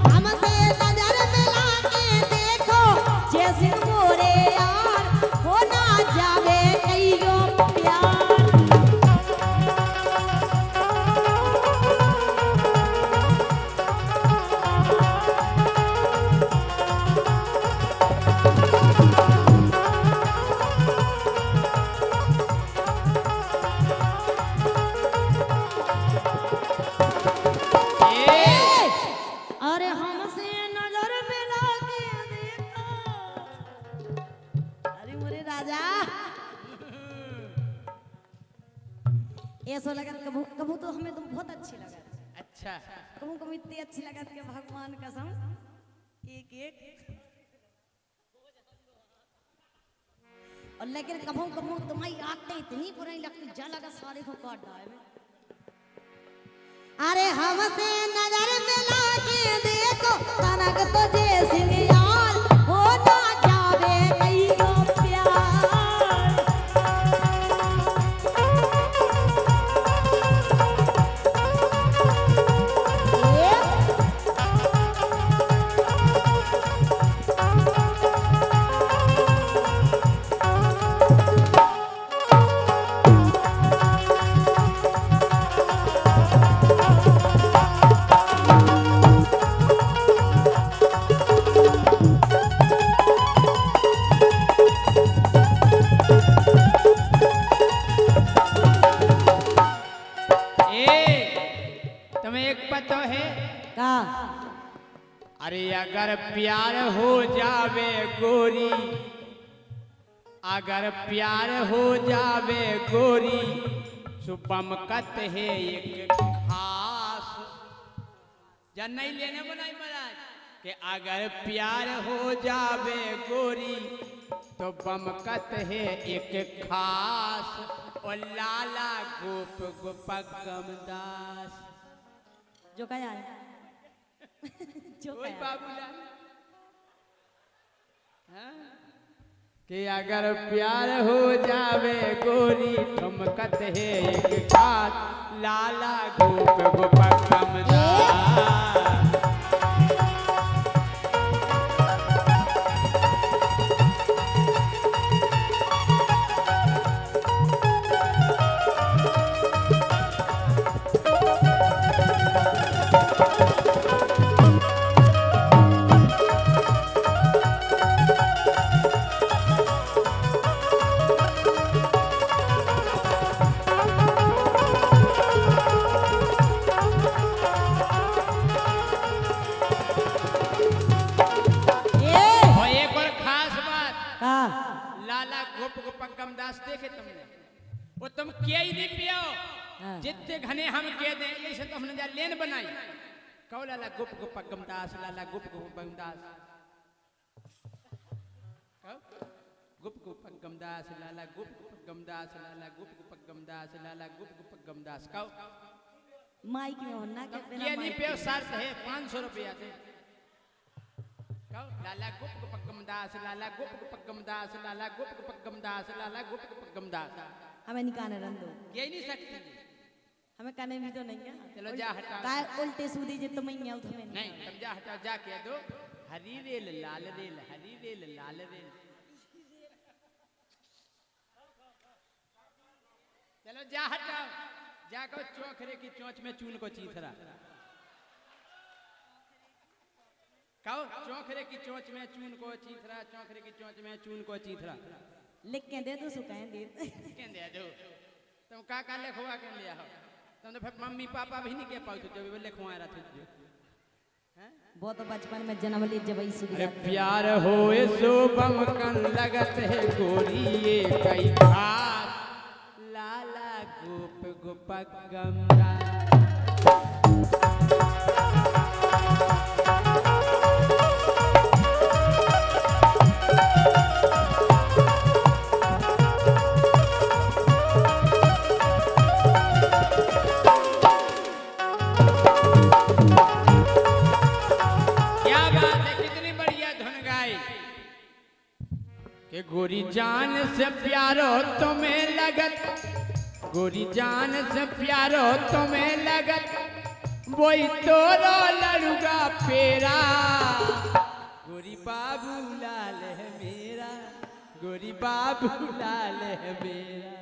A: हमसे नजर मिला के देखो, जैसे मोरे यार हो ना जावे कई गो प्यार। अरे हमसे नजर मिला के देखो, अरे मोरे राजा ऐसा लगा कबू कबू तो हमें तुम बहुत अच्छी लगा,
C: अच्छा
A: कबू कबू इतनी अच्छी लगा कि भगवान कसम एक एक और लेकिन कभू कभू तुम्हारी आते इतनी बुरी लगती जा लगा सारे को काट डाले। अरे हमसे नजर मिला के देखो तनक तुझे सिंगार हो ना जावे कईयो का।
C: अरे अगर प्यार हो जावे गोरी, अगर प्यार हो जावे गोरी, सुबमकत है एक खास। जन नहीं लेने बनाई महाराज कि अगर प्यार हो जावे गोरी तो बमकत है एक खास। और लाला गोप गोपगम दास
A: जो कहा है जो
C: कोई
A: कहा
C: बाबूलाल हाँ? कि अगर प्यार हो जावे गोरी ठुमकत है एक खास। लाला गोप गोपगम दास। लाला गोप गोपगम दास देखे तुमने वो तुम किया ही नहीं पियो जितने घने हम कह दें ऐसे तो हमने जा लेन बनाई। कहो लाला गोप गोपगम दास, लाला गोप गोपगम दास, गुप गोपगम दास, लाला गुप गोपगम दास, लाला गुप गोपगम दास, लाला गुप गोपगम दास। कहो
A: माइक में होना के
C: किया नहीं पियो शर्त है 500 रुपया दे। लाला गुप गोपगम दास, लाला गुप गोपगम दास, लाला गुप गोपगम दास, लाला गुप गोपगम दास।
A: हमें निकाने रन दो,
C: कह नहीं सकती
A: हमें कहने भी तो नहीं है।
C: चलो जा हटाओ।
A: काय उल्टे सूदी जे तुम ही उठे
C: नहीं तुम जा हटाओ, जा कह दो हरी रेल लाल रेल, हरी रेल लाल रेल। चलो जा हटाओ, जाकर चौखरे की चोंच में चून को चीथरा। कहो चौखरे की चोंच में चून को चीथरा, चौखरे की चोंच में चून को चीथरा।
A: लिख के दे दो सुकाएं दे
C: दे दो। तुम का लिखवा के लिया हो? तुम तो फिर मम्मी पापा भी नहीं कह पाओ तो जो लिखवा रहा था
A: वो तो बचपन में जन्म ली जब
C: अरे प्यार होए सो बमकन लगत है गोरी ये कई खास। लाला गोप गोपगम गोरी जान से प्यारो तुम्हें लगत, गोरी जान से प्यारो तुम्हें लगत, वही तोरो लड़ूगा पेरा। गोरी बाबू लाल है मेरा, गोरी बाबू लाल है मेरा।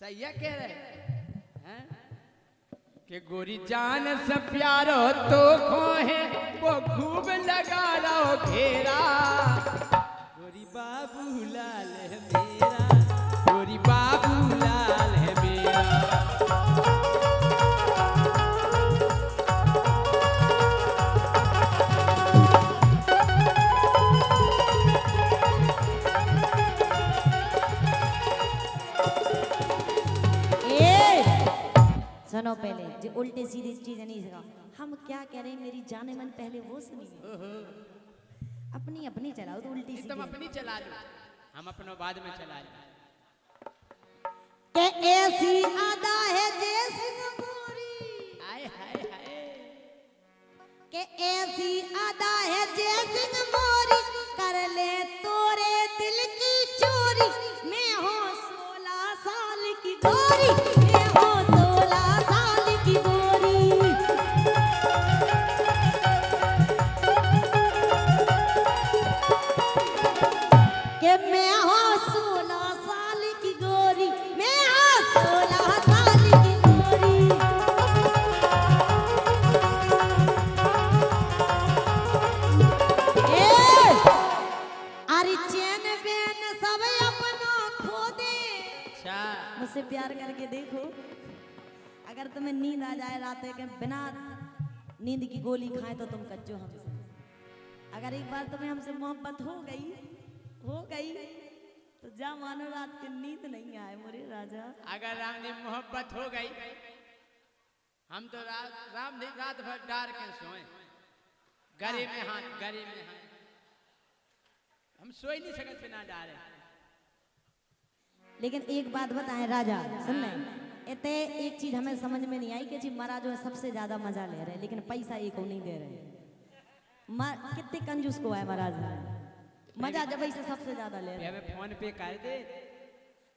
C: सही है कह रहे हैं कि गोरी जान से प्यारो तो खोहे वो खूब लगा लो घेरा। गोरी बाबू लाल है मेरा, गोरी बाबू लाल है मेरा।
A: सुनो पहले जो उल्टे सीधी चीजें नहीं सिखा। हम क्या कह रहे हैं मेरी जाने मन पहले वो सुनिए। अपनी अपनी चलाओ तो उल्टी
C: तुम
A: सीधी
C: अपनी चला लो, हम अपनों बाद में चला लो।
A: के ऐसी अदा है जैसे मोरी,
C: हाय हाय हाय,
A: के ऐसी अदा है जैसे मोरी, कर ले तोरे दिल की चोरी। मैं हूँ 16 साल की गोरी, मैं हूँ 16 साल की गोरी। के मैं हूँ 16 साल की गोरी, मैं हूँ 16 साल की गोरी। अरे चैन बेन सब अपना खो दे।
C: अच्छा
A: मुझसे प्यार करके देखो, अगर तुम्हें नींद आ जाए रात के बिना नींद की गोली खाए तो तुम कच्चो हमसे। अगर एक बार तुम्हें हमसे मोहब्बत हो गई तो जा मानो रात की नींद नहीं आए मोरे राजा।
C: अगर राम जी मोहब्बत हो गई, हम तो राम जी रात भर डार के सोए, गले में हाथ, हम सोई नहीं सकते बिना डारे।
A: लेकिन एक बात बताएं राजा, सुन ले, इतने एक चीज हमें समझ में नहीं आई कि जी महाराज जो है सबसे ज्यादा मजा ले रहे हैं, लेकिन पैसा एक को नहीं दे रहे। कितने कंजूस को है महाराज, मजा जब से सबसे ज्यादा ले रहे हैं।
C: फोन पे कर दे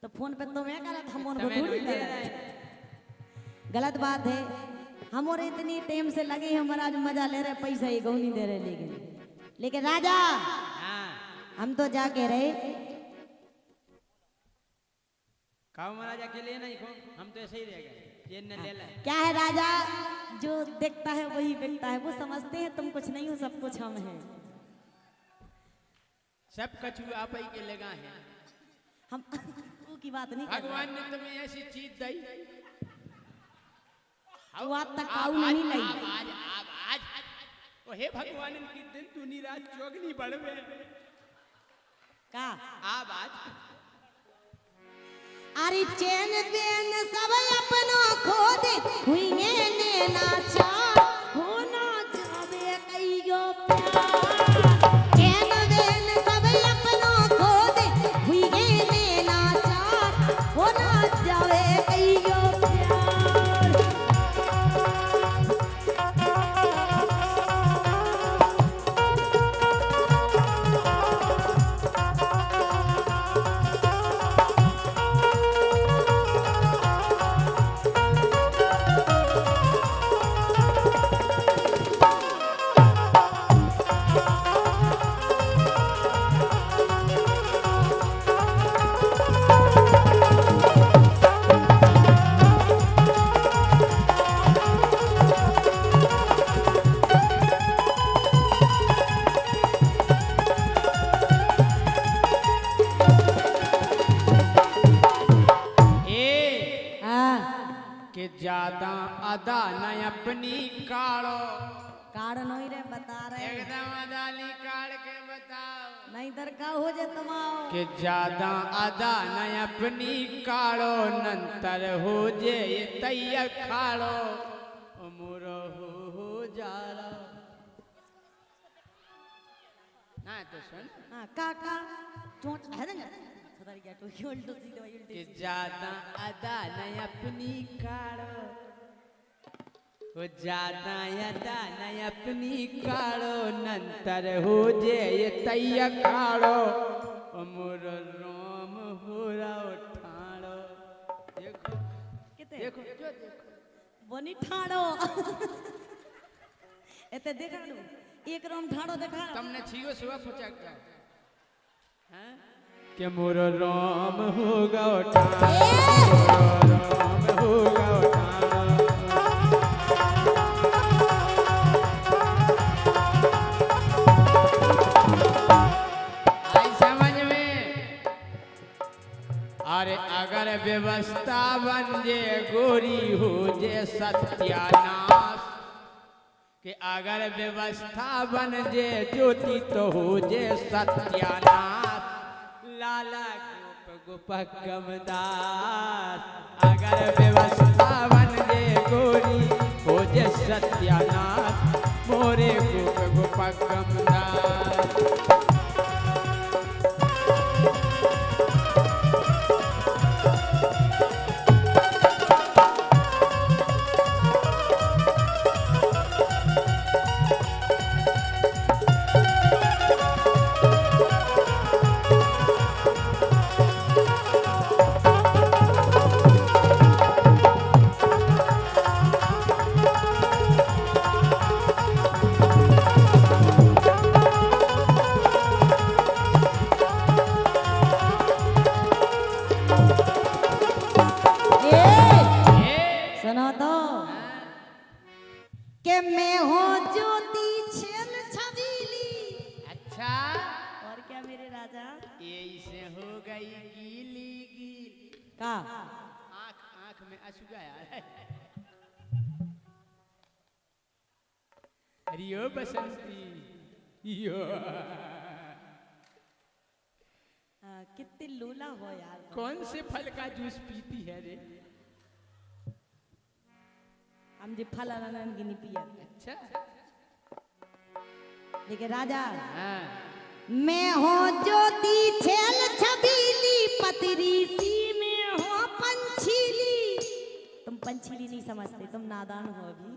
A: तो फोन पे तुम्हें करा था, हम उनको
C: तुम्हें
A: थोड़ी
C: नहीं
A: दे
C: दे
A: रहे
C: रहे।
A: हैं। गलत बात है, हम और इतनी टाइम से लगे हैं महाराज मजा ले रहे, पैसा एक को नहीं दे रहे। लेकिन राजा
C: हाँ
A: हम तो जाके रहे,
C: खाओ महाराज अकेले नहीं खो, हम तो ऐसे ही रह गए, ये न ले लाए।
A: क्या है राजा, जो देखता है वही बिकता है। वो समझते हैं तुम कुछ नहीं हो, सब कुछ हम हैं।
C: सब कछु आप ही के लगा है,
A: हम वो की बात नहीं कर रहे।
C: भगवान ने तुम्हें ऐसी चीज दी,
A: वो आज तक काऊ नहीं लाई।
C: आज ओ हे भगवान की दिन दुनी रात जोगनी बढ़वे
A: का
C: आप आज
A: अरे चैन बेन सब अपनो खो दे, हुई ने नाचा हो ना जावे कईयो प्यार। चैन बेन सब अपनो खो दे, हुई ने नाचा हो ना जावे कईयो प्यार।
C: के ज्यादा अदा न अपनी काढ़ो,
A: कारण ही रे बता रहे
C: एकदम अदा निकाल के बताओ,
A: नहीं दर का हो जे तमाओ।
C: के ज्यादा अदा न अपनी काढ़ो, नंतर हो जे ये तैया खाड़ो, उमर हो जाला। ना तो सुन,
A: हाँ काका चोट है ना सदर गया तो क्यों उल्टो सीधे वही उल्टे
C: कि ज्यादा अदा न अपनी काढ़ो, वो ज्यादा अदा न अपनी काढ़ो, नंतर हो जे ये तैया खाड़ो, उमर रोम हो रहा ठाड़ो। देखो
A: किते
C: देखो जो देखो
A: बनी ठाड़ो एते देखा लो एक रोम ठाड़ो देखा
C: तुमने छियो सुबह फुचक जा हैं के मोर राम होगा ठाड़ो, राम होगा ठाड़ो। आई समझ में, अरे अगर व्यवस्था बन जे गोरी हो जे सत्यानाश, कि अगर व्यवस्था बन जे ज्योति तो हो जे सत्यानाश, लाला गोप गोपक गमदास। अगर व्यवस्था बन जे गोरी हो जे सत्यानाश, मोरे गोप गोपक गमदास।
A: कि मैं हो ज्योति छेल छबीली।
C: अच्छा
A: और क्या मेरे राजा?
C: ये इसे हो गई गीली गीली
A: का
C: आंख आंख में आंसू आया। अरे ओ बसंती यो
A: कितनी लूला हो यार।
C: कौन से फल का जूस पीती है रे?
A: हम जी फल अनन की नहीं पिया।
C: अच्छा
A: लेकिन राजा
C: हाँ
A: मैं हो ज्योति छेल छबीली पतरी सी में हो पंछीली। तुम पंछीली नहीं समझते, तुम नादान हो अभी।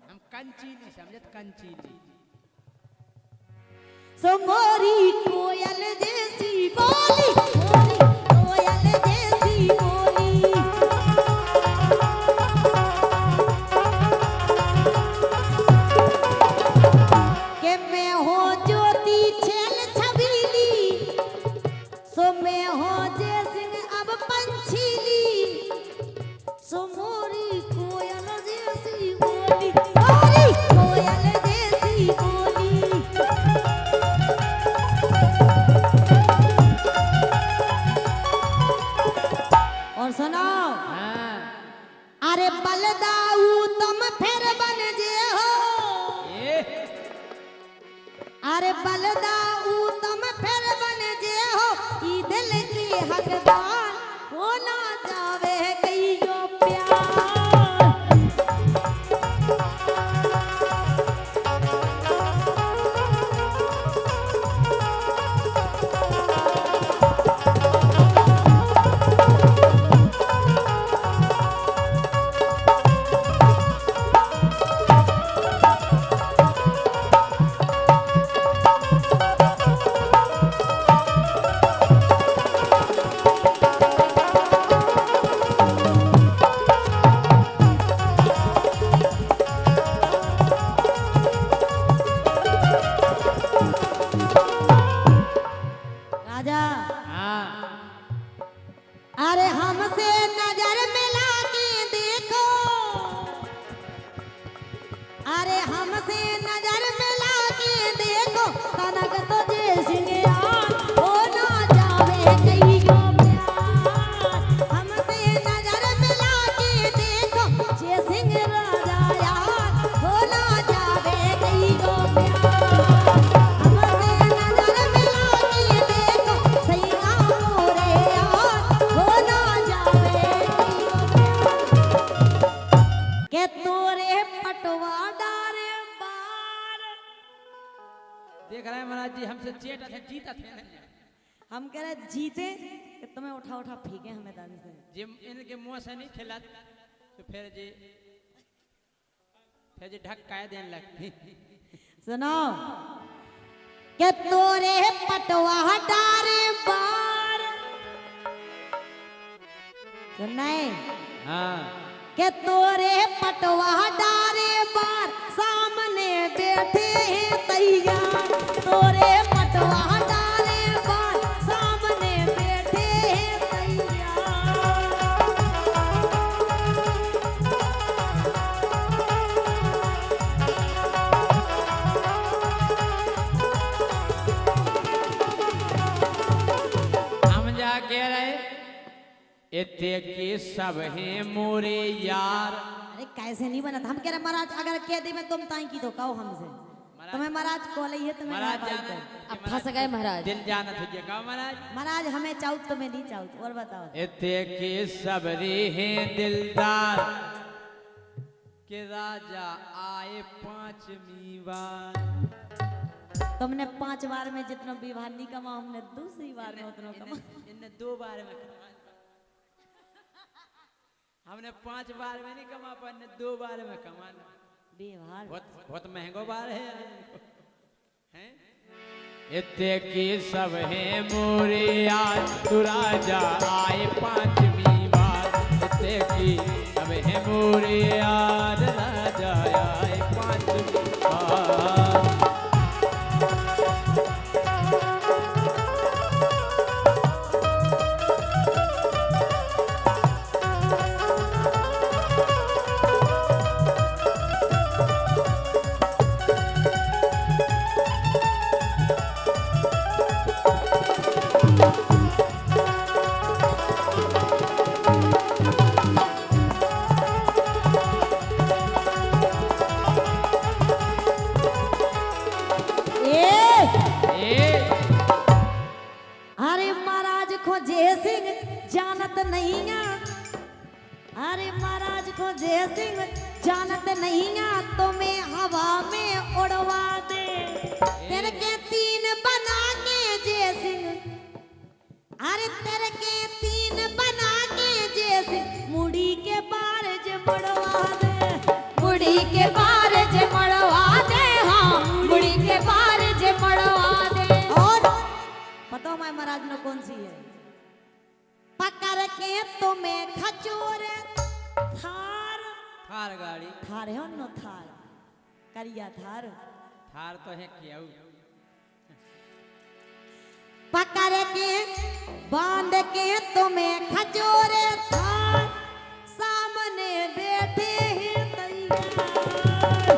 C: हम कंचीली समझत कंचीली।
A: सो मोरी कोयल जैसी बोली, मोरी कोयल जैसी बोली। कि मैं हो ज्योति छेल छबीली, सो मैं हो जय सिंह अब पंछीली। सो मोरी कोयल जैसी बोली, मोरी कोयल जैसी बोली। और सुनो
C: हाँ
A: अरे बलदाऊ तुम फिर बन जे हो।
C: ये
A: अरे बलदाऊ तुम फिर बन जे हो। ई दिल की हकदार हो ना जावे कहियो प्यार। राजा
C: हाँ
A: अरे हमसे नजर मिला के देखो। अरे हमसे नजर मिला के देखो। कनक तो जय सिंह यार हो ना जावे कहियो प्यार। हमसे नजर मिला के देखो। जय सिंह राजा यार हो ना जावे कहियो प्यार। हमसे नजर मिला के देखो। सैया मोरे यार हो ना जावे कहियो प्यार। के तोरे पटवा डारे बार।
C: देख रहे हैं महाराज जी हमसे चेटा थे जीता थे ना।
A: हम कह रहे जीते कि तुम्हें उठा उठा फेंके हमें दान से।
C: जे इनके मुंह से नहीं खिला तो फिर जी ढक काय देने लगती।
A: सुनो के तोरे पटवा डारे बार। सुनाए
C: हाँ
A: के तोरे पटवा डारे बार। सामने बैठे हैं तैयार। तोरे पटवा डारे बार। सामने बैठे हैं तैयार।
C: हम जा कह रहे इतने के सब हैं मोरे यार।
A: अरे कैसे नहीं बना था? हम कह रहे महाराज अगर कह दे मैं तुम ताई की तो कहो हमसे। तुम्हें महाराज कॉल है तुम्हें
C: महाराज
A: ना
C: जाना
A: बात
B: अब फंस गए महाराज।
C: दिल जाना तुझे कहो महाराज।
A: महाराज हमें चाहूत तुम्हें नहीं चाहूत। और बताओ
C: इतने के सब रे हैं दिलदार के राजा आए पांचवी बार।
A: तुमने 5 बार में जितना विवाह नहीं कमा हमने दूसरी बार में उतना कमा।
C: इनने 2 बार में कमा। हमने 5 बार में नहीं कमा पाए, 2 बार में कमाना।
A: विवाह
C: बहुत बहुत महंगो बार है हैं? इतने की सब हैं मोरे आज तू राजा आए पांचवी बार। इतने की सब हैं मोरे आज राजा आए पांचवी बार।
A: तो जय सिंह जानत नहीं आ तो मैं हवा में उड़वा दे तेरे के तीन बना के जय सिंह अरे तेरे के तीन बना के जय सिंह मुड़ी के बार जे मुड़वा दे
B: मुड़ी के बार जे मड़वा दे हाँ मुड़ी के बार जे मड़वा दे।
A: और पता है महाराज ने कौन सी है पकड़ के तुम्हें खचोरे थार
C: थार गाड़ी
A: थार है न थार करिया थार
C: थार तो है क्या
A: पकड़ के बांध के तुम्हें खचोरे थार सामने बैठे हैं तैयार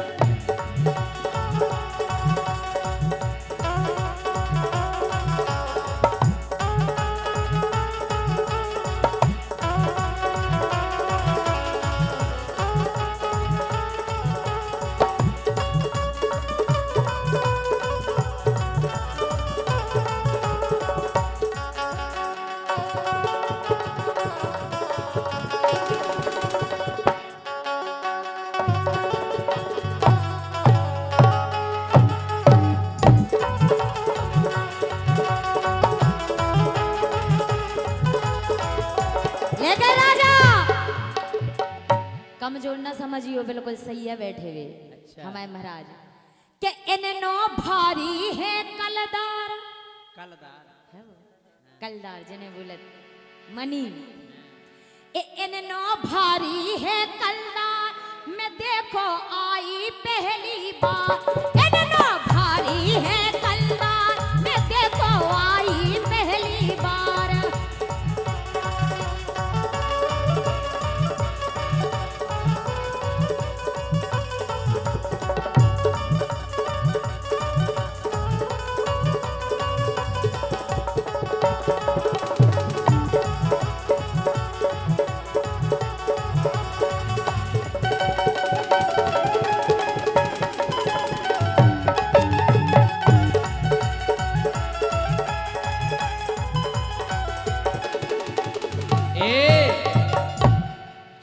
B: लेके राजा कमजोर ना समझियो बिल्कुल सही है बैठे हुए।
C: अच्छा।
B: हमारे महाराज के इनो भारी है कलदार
C: कलदार
B: है वो कलदार जिन्हें बोलत मनी इनो भारी है कलदार मैं देखो आई पहली बार इनो भारी है कलदार मैं देखो आई पहली बार।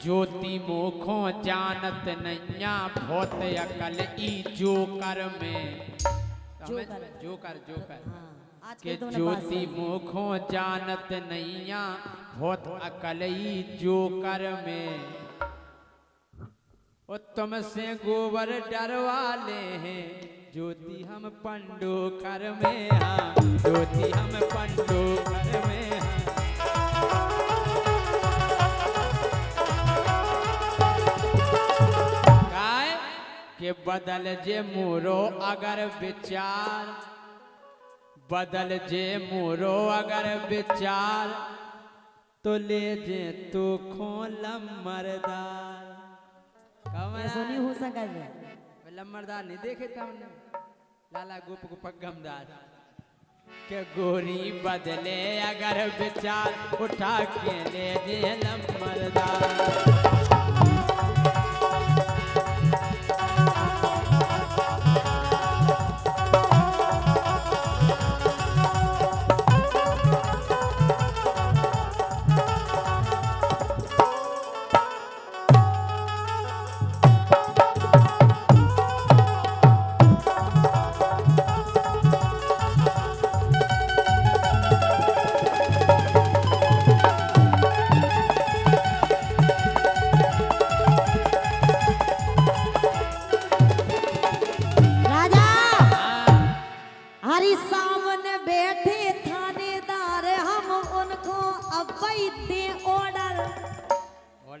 C: ज्योति मोखों जानत नैया भौत अकल ई जोकर में
A: जोकर।
C: जोकर जोकर
A: हाँ आज
C: के
A: के दोनों बात
C: ज्योति
A: सही।
C: मोखों जानत नैया भौत अकल ई जोकर में ओ तुमसे गोबर डरवा ले हैं ज्योति हम पंडोकर में हाँ ज्योति हम पंडोकर में हाँ। काय के बदल जे मोरो अगर विचार बदल जे मोरो अगर विचार तो ले जे तो खोलम मरदार
A: ऐसा नहीं हो सका है
C: लम्बरदार नहीं देखे थे हमने लाला गोप को पगमदार के गोरी बदले अगर विचार उठा के ले जे लम्बरदार।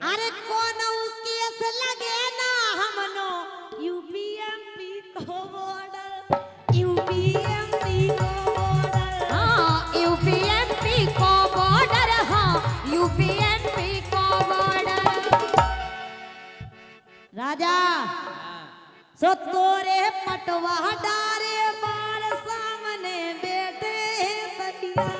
A: अरे कौन केस लगे ना हमनो यूपीएमपी को बॉर्डर यूपीएमपी को बॉर्डर
B: हाँ यूपीएमपी को बॉर्डर हाँ यूपीएमपी को बॉर्डर।
A: राजा सो तोरे पटवा डारे बार सामने बैठे बतिया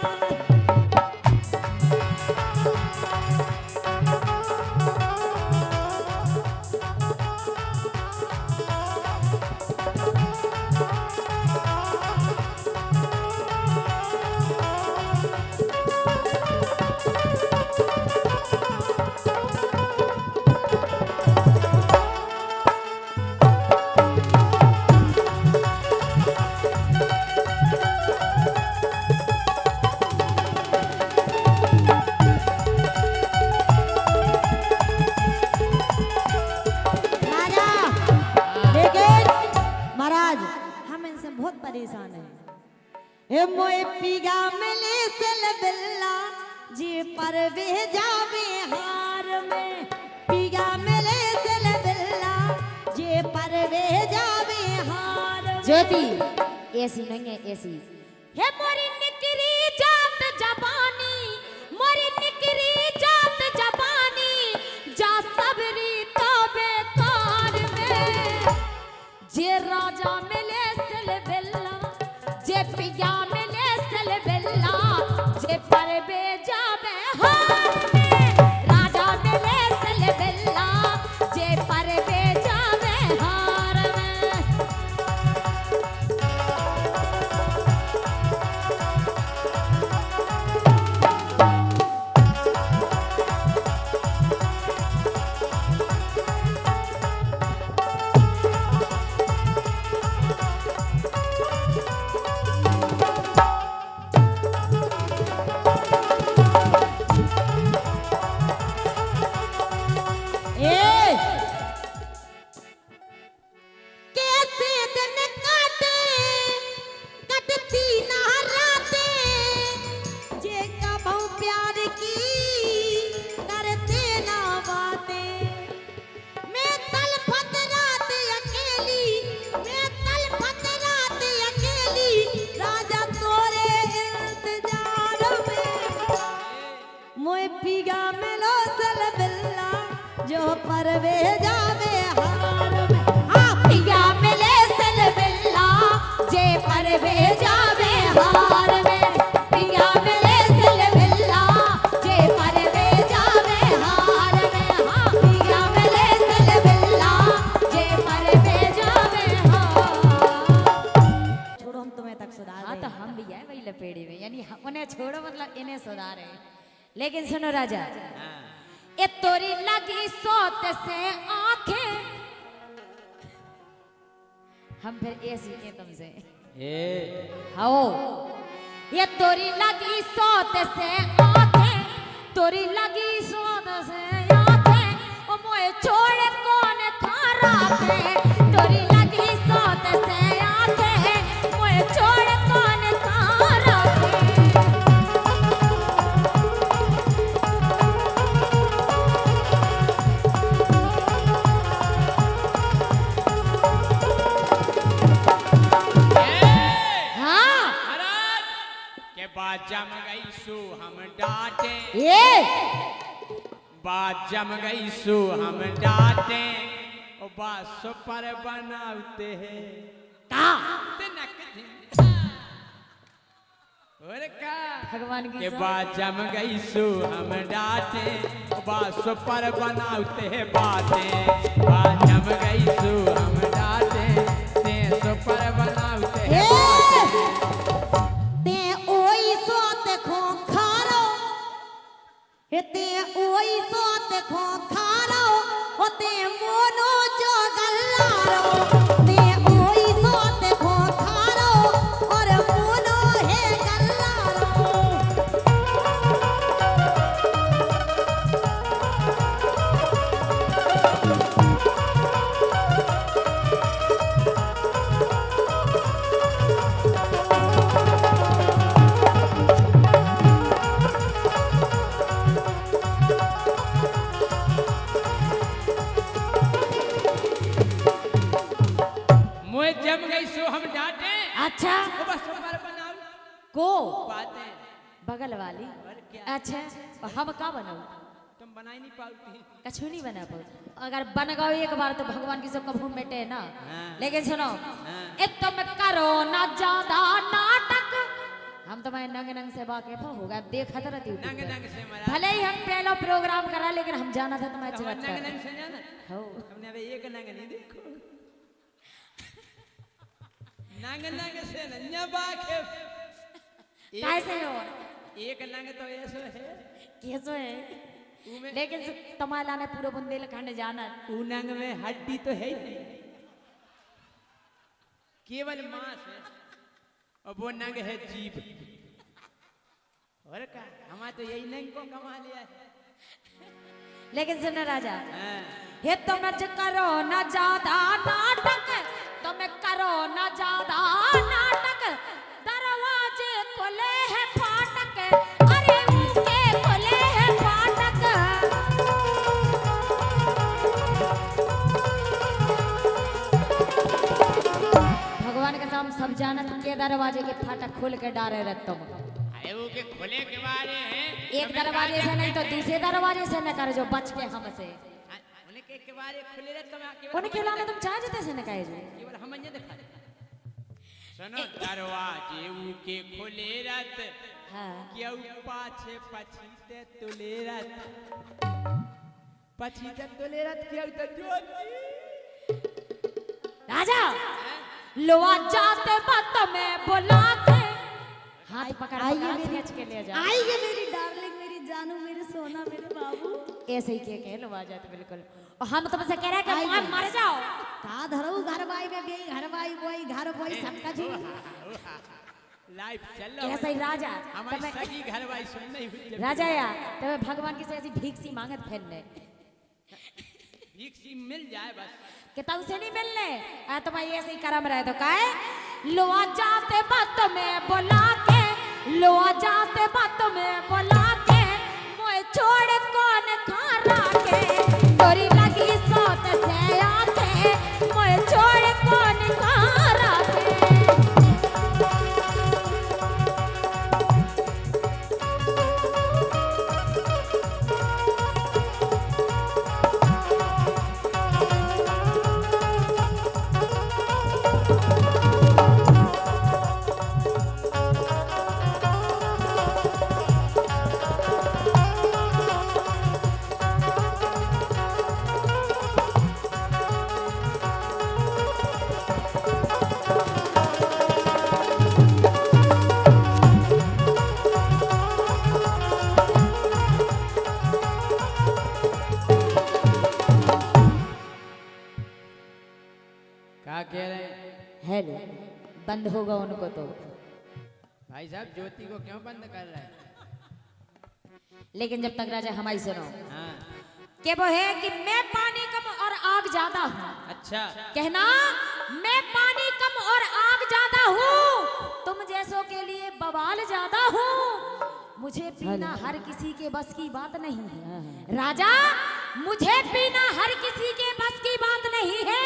A: परेशान है। ए मोए पीगा मिले सल बिल्ला जे पर वे जावे हार में, पीगा मिले सल बिल्ला जे पर वे जावे हार में।
B: ज्योति ऐसी नहीं है ऐसी है मोरी निकरी जात जबानी, मोरी निकरी जात जबानी जा सबरी तो बेकार में। जे राजा मिले सल बिल्ला जे पिया मिले सल बिल्ला जे पर बे जावे हार में। राजा मिले सल बिल्ला जे पर बे जावे हार में।
A: कैसे दिन काटे कटती ना रातें, जे कबहू प्यार की करते ना बातें। मैं तलपत रात अकेली, मैं तलपत रात अकेली राजा तोरे इंतजार में। मोए पीगा मिलो सल बिल्ला जो परवे जावे हार में।
B: पिया मिले सल बिल्ला जे पर बे जावे हार में। पिया मिले सल बिल्ला जे पर बे जावे हार में। हाँ पिया मिले सल बिल्ला जे पर बे जावे हार।
A: छोड़ो हम तुम्हें तक सुधार
B: हाँ तो
A: देंगे।
B: हम भी है वही लपेड़े में, यानी उन्हें छोड़ो मतलब इन्हें सुधारे। लेकिन सुनो राजा, ए तोरी लगी सोत से आंखें, हम फिर ऐसी के तुमसे आओ। ये तोरी लगी सोत से आंखें, तोरी लगी सोत से आंखें, ओ मोए छोड़ कौन खा राखे। तोरी लगी सोत से आंखें, मोए छोड़ कौन खा राखे। हाँ
C: महाराज के बाद जम गई सु हम डांटे,
B: ये
C: बात जम गई सु हम डांटे, और बात सु पर बनाते हैं
B: का
C: तिनक दिन। और का
B: भगवान की
C: के
B: सौ-
C: बाद जम गई सु हम डांटे, और बात सु पर बनाते हैं बातें। बात जम गई सु हम डांटे, ते सु पर बनाते हैं
A: ते ओई सोत खो खारो, ते ओई सोत खो खारो, ते मोनो जो गल्लारो। ते ओई सोत खो खारो और मोनो है गल्लारो।
C: मुझे जम गई सो हम डांटे,
B: अच्छा
C: वो बस पर बनाओ
B: को
C: बातें।
B: बगल वाली।
C: और क्या?
B: अच्छा और हम का बनाऊ?
C: तुम बना ही नहीं पाती।
B: कछु नहीं बना पाऊ। अगर बन गओ एक बार तो भगवान की सब कभू मिटे ना।
C: हाँ।
B: लेकिन सुनो,
C: हाँ।
B: ए तुम करो ना ज्यादा नाटक। हम तुम्हारे नंग नंग से वाकिफ हो गए, देखत रहती हूँ
C: नंग नंग से मरा।
B: भले ही हम पहला प्रोग्राम करा, लेकिन हम जाना था तुम्हारे
C: तो हम
B: चरत
C: नंग
B: पर।
C: नंग से जाना।
B: हो
C: हमने अबे एक नंग नहीं देखो। नंग नंग से न बाके।
B: कैसे हो?
C: एक नंग तो ऐसो है।
B: कैसो है?
C: उमे
B: लेकिन तमाला ने पूरा बुंदेलखंड जाना।
C: ऊ नंग में हड्डी तो है ही नहीं, केवल मांस है, और वो नंग है जीभ। और का हमारा तो यही नंग को कमा लिया है।
B: लेकिन सुनो राजा,
C: हाँ।
B: हे तुम करो ना ज्यादा नाटक, तुम करो ना ज्यादा नाटक। सब जानत के दरवाजे के फाटक खोल के डारे रह तुम।
C: अरे वो के खुले के बारे हैं
B: एक दरवाजे से नहीं तो दूसरे दरवाजे से न कर जो बच के हमसे।
C: उनके के बारे खुले रह तुम
B: उन्हें खिलाने तुम चाह जते से न कहे जो।
C: केवल हम ये देखा सुनो दरवाजे के खुले रहत
B: हाँ
C: क्यों पाछे पछीते तुले रहत पछीते तुले रहत क्यों तो ज्योति
B: राजा लोआ जाते बात में बुला के हाथ पकड़ पकड़ खींच के ले जा।
A: आइए मेरी डार्लिंग, मेरी जानू, मेरे सोना, मेरे बाबू।
B: ऐसे ही के लोआ जाते बिल्कुल। और हम तुमसे कह रहे हैं कि मर जाओ।
A: ता धरो घर बाई में गई, घर बाई बोई, घर बोई सबका जी।
C: लाइफ चल रहा
B: ऐसे ही राजा
C: हमारी सगी घर वाली सुन नहीं हुई
B: राजा या तबे भगवान की से ऐसी भीख सी मांगत फिरने
C: भीख सी मिल जाए बस
B: कि तब से नहीं मिलने तुम्हारी ऐसे ही करम रहे तो काहे लोआ जाते बात में बुला के लोआ जाते बात में बुला के मोए छोड़ कौन खारा के तोरी लगी सोत से आके मोए छोड़ कौन खारा के।
C: क्या कह रहे हैं
B: है रे बंद होगा उनको तो
C: भाई साहब ज्योति को क्यों बंद कर रहे हैं
B: लेकिन जब तक राजा हमारी सुनो
C: हाँ
B: कि वो है कि मैं पानी कम और आग ज्यादा हूँ।
C: अच्छा
B: कहना मैं पानी कम और आग ज्यादा हूँ तुम जैसों के लिए बवाल ज्यादा हूँ मुझे पीना हर किसी के बस की बात नहीं है राजा मुझे पीना हर किसी के बस की बात नहीं है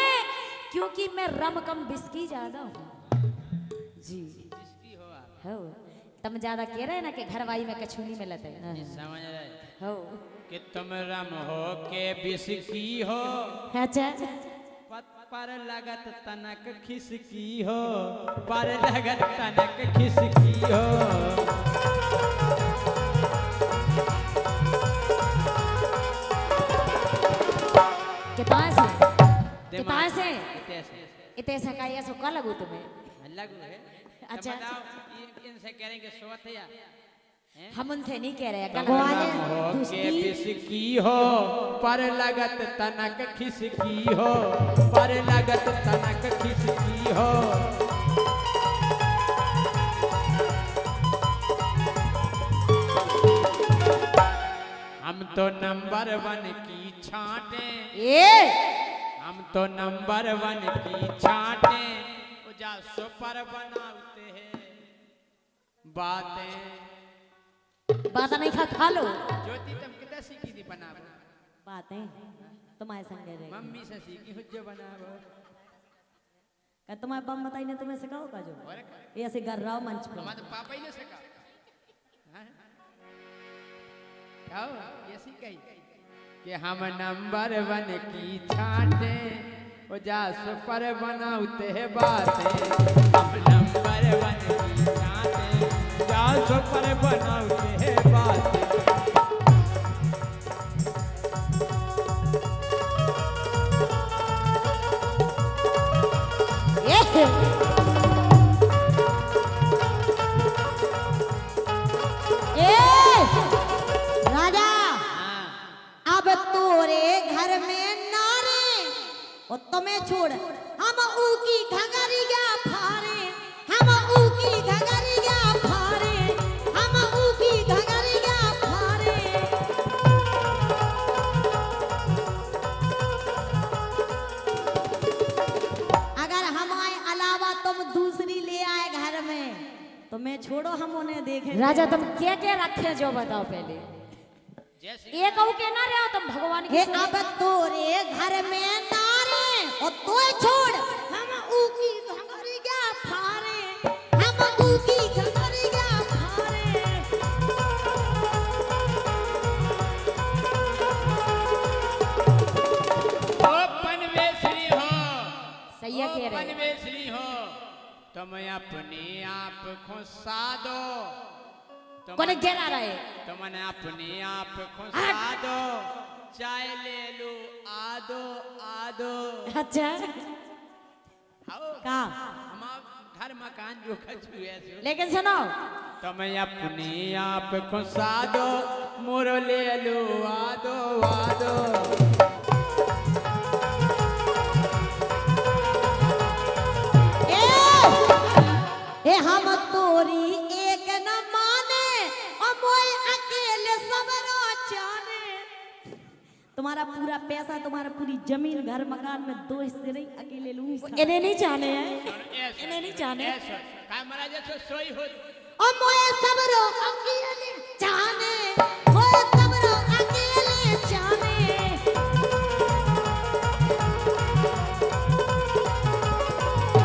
B: क्योंकि मैं रम कम बिस्की ज्यादा हूँ जी
C: जिसकी हो आप
B: हो तुम ज्यादा कह रहे ना कि घरवाई में कछू नहीं मिलत है
C: समझ रहे
B: हो
C: कि तुम रम हो के बिस्की हो
B: अच्छा
C: पर लगत तनक खिसकी हो पर लगत तनक खिसकी हो
B: कितना से कितना से
C: कैसे
B: इतने सकाया सो का लगू तुम्हें
C: लगू है
B: अच्छा,
C: बताओ इनसे करेंगे सोत या
B: हम उनसे नहीं कह रहे हैं
C: तुम
B: गलत
C: रम हो के बिस्की हो पर लगत तनक खिसकी हो पर लगत तनक खिसकी हो हम तो नंबर 1 की छांटे
B: ये
C: हम तो नंबर 1 की छांटे जा सुपर बनाते हैं बातें
B: बात नहीं खा लो
C: ज्योति तुम कितना सीखी थी बनावो
A: बातें तुम्हारे संगे रहे
C: मम्मी से सीखी हुई जो बनावो
A: क्या तुम्हारे बम बताई ने तुम्हें सिखाओ का जो
C: और
A: ये ऐसे कर रहा हो मंच पर
C: तुम्हारे पापा ही ने सिखा हाँ? क्या हो ये सीख गई कि हम नंबर 1 की छांटे वो जा सुपर बनाते हैं बातें हम नंबर 1 की छांटे जा सुपर बनाते हैं बातें
A: राजा
C: हाँ
A: अब तोरे घर में नारे वो तुम्हें छोड़ हम ऊकी घगरिया फारे हम ऊकी घगरिया फारे हम ऊकी घगरिया फारे अगर हमारे अलावा तुम दूसरी ले आए घर में तो मैं छोड़ो हम उन्हें देखें
B: राजा तुम क्या क्या रखे जो बताओ पहले
C: जैसे
B: एक कहू के ना रहे हो तुम भगवान की
A: हे
B: सेवा-
A: अब तोरे घर में नारे और तो छोड़ हम ऊकी घंगरिया फारे
B: भैया
C: ओ
B: कह रहे हैं।
C: बनवेसरी हो तुम अपने आप खुशा दो
B: कोने गिरा रहे
C: तुमने अपने आप खुशा दो चाय ले लो आदो आदो
B: अच्छा
C: आओ
A: का
C: हम घर मकान जो खचू है
B: लेकिन सुनो
C: तुम अपने आप खुशा दो मोर ले लो आदो आदो
A: ए हम तोरी एक न माने और मोय अकेले सबरो जाने। तुम्हारा पूरा पैसा तुम्हारा पूरी जमीन घर मकान में दो हिस्से नहीं अकेले लूं।
B: इन्हें नहीं जाने हैं इन्हें नहीं जाने
C: का महाराज सो सोई हो
A: और मोय सबरो अकेले जाने मोय सबरो अकेले जाने।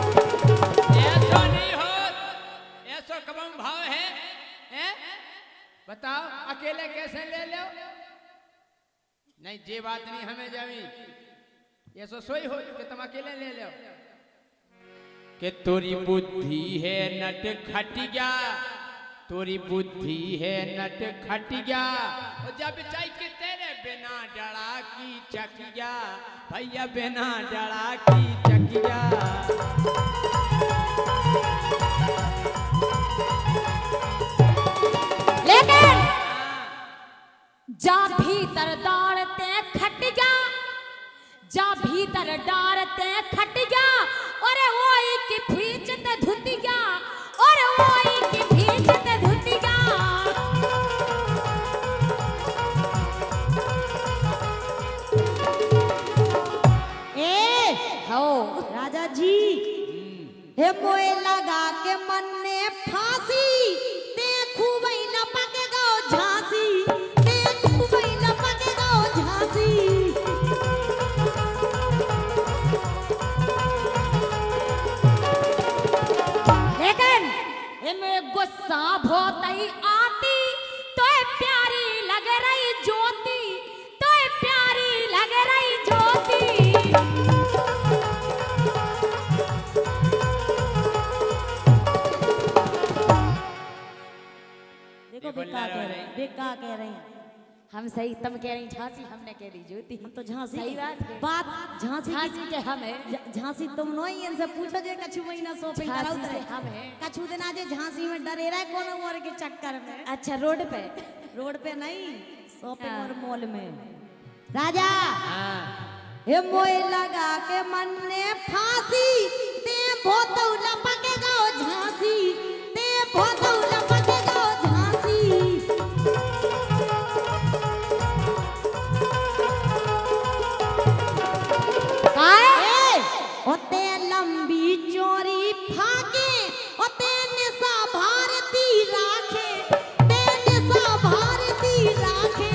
C: ऐसा नहीं हो ऐसा कबम भाव है हैं? बताओ अकेले कैसे ले लो नहीं ये बात नहीं हमें जमी ये सो सोई हो कि तुम अकेले ले लो कि तोरी बुद्धि है नट खटिया तोरी बुद्धि है नट खटिया और जब चाय के तेरे बिना डरा की चकिया भैया बिना डरा की चकिया
B: लेकिन जा भीतर दौड़ते खटिया जा भीतर डारते खटिया और वही की भींचते धुतिया और वही की भींचते धुतिया।
A: ए
B: हो
A: राजा जी हे मोए लगा के मन ने फांसी देखू वही न पकेगा झांसी देखू वही न पकेगा झांसी।
B: लेकिन इनमें गुस्सा बहुत ही आती तो प्यारी लग रही ज्योति तो प्यारी लग रही ज्योति।
A: देखो बेका कह रहे हैं बेका कह रहे हैं
B: हम सही तुम कह रही झांसी हमने कह दी ज्योति
A: हम तो झांसी
B: सही बात है।
A: बात झांसी
B: झांसी के हम है
A: झांसी तुम नहीं इनसे पूछो जे कछु महीना शॉपिंग कराओ
B: झांसी से हम है।
A: कछु दिन आज झांसी में डरे रहे कौन और के चक्कर में
B: अच्छा रोड पे
A: रोड पे नहीं शॉपिंग और मॉल में। राजा
C: हाँ
A: हे मोए लगा के मन ने फांसी ते भोतौ लपकेगा झांसी ते भोतौ लपकेगा झांसी।
B: काय
A: ओते लंबी चोरी फाके ओते निशा भारती राखे ते निशा भारती राखे।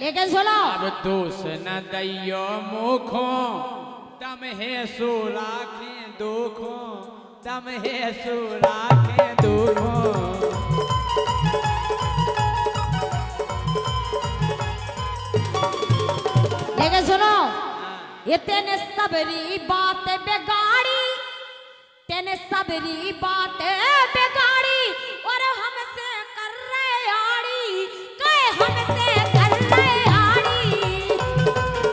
B: लेकिन सुनो
C: अब दोष न दैयो मुखो तम है सो राखे दुखो तम है सो राखे दुखो
B: लेकिन सुनो ये तेने सबरी बात बिगाड़ी तेने सबरी बात बिगाड़ी और हमसे कर रहे आड़ी कहे हमसे कर रहे आड़ी।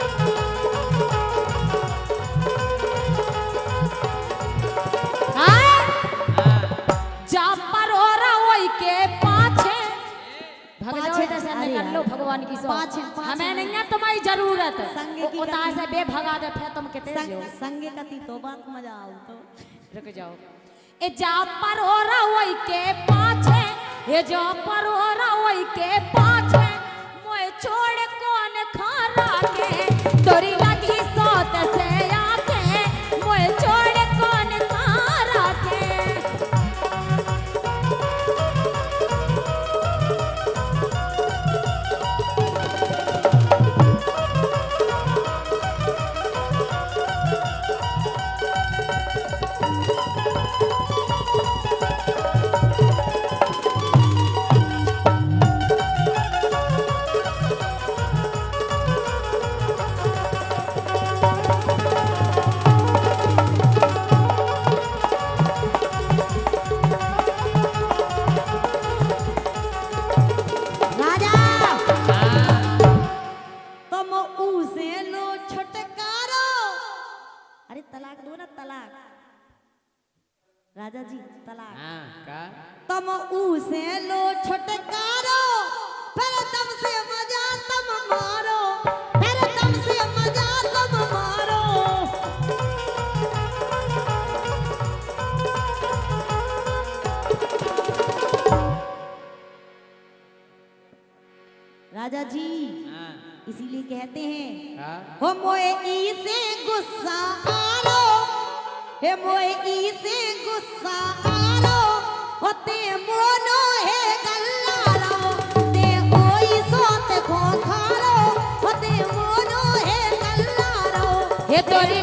B: जा पर हो रहा वही के पाछे भग जाओ
A: पाछे,
B: इधर से
A: अरे
B: निकल लो
A: यार।
B: भगवान की सो
A: पाछे, पाछे।
B: हमें नहीं है तुम्हारी जरूरत
A: संग की
B: उतार से
A: कथी-
B: बेभगा दे फिर तुम कितने जो
A: संगे कति तो बात मजा आओ तो
B: रुक जाओ ए जा पर हो रहा वही के पाछे ये जा पर हो रहा वही के पाछे मोए छोड़ कौन खा के तोरी लगी सोत से आके मोए छोड़ कौन खा के।
C: का
A: तुम उसे लो छुटकारो, फिर तुमसे मजा तुम मारो, फिर तुमसे मजा तुम मारो। राजा जी
C: हाँ
A: इसीलिए कहते हैं
C: का
A: हो मोए ई से गुस्सा आलो, हे मोए ई से गुस्सा आलो, होते मोनो है गल्लारो, ते ओई सोत खो खारो, होते मोनो है गल्लारो,
B: हे तोरी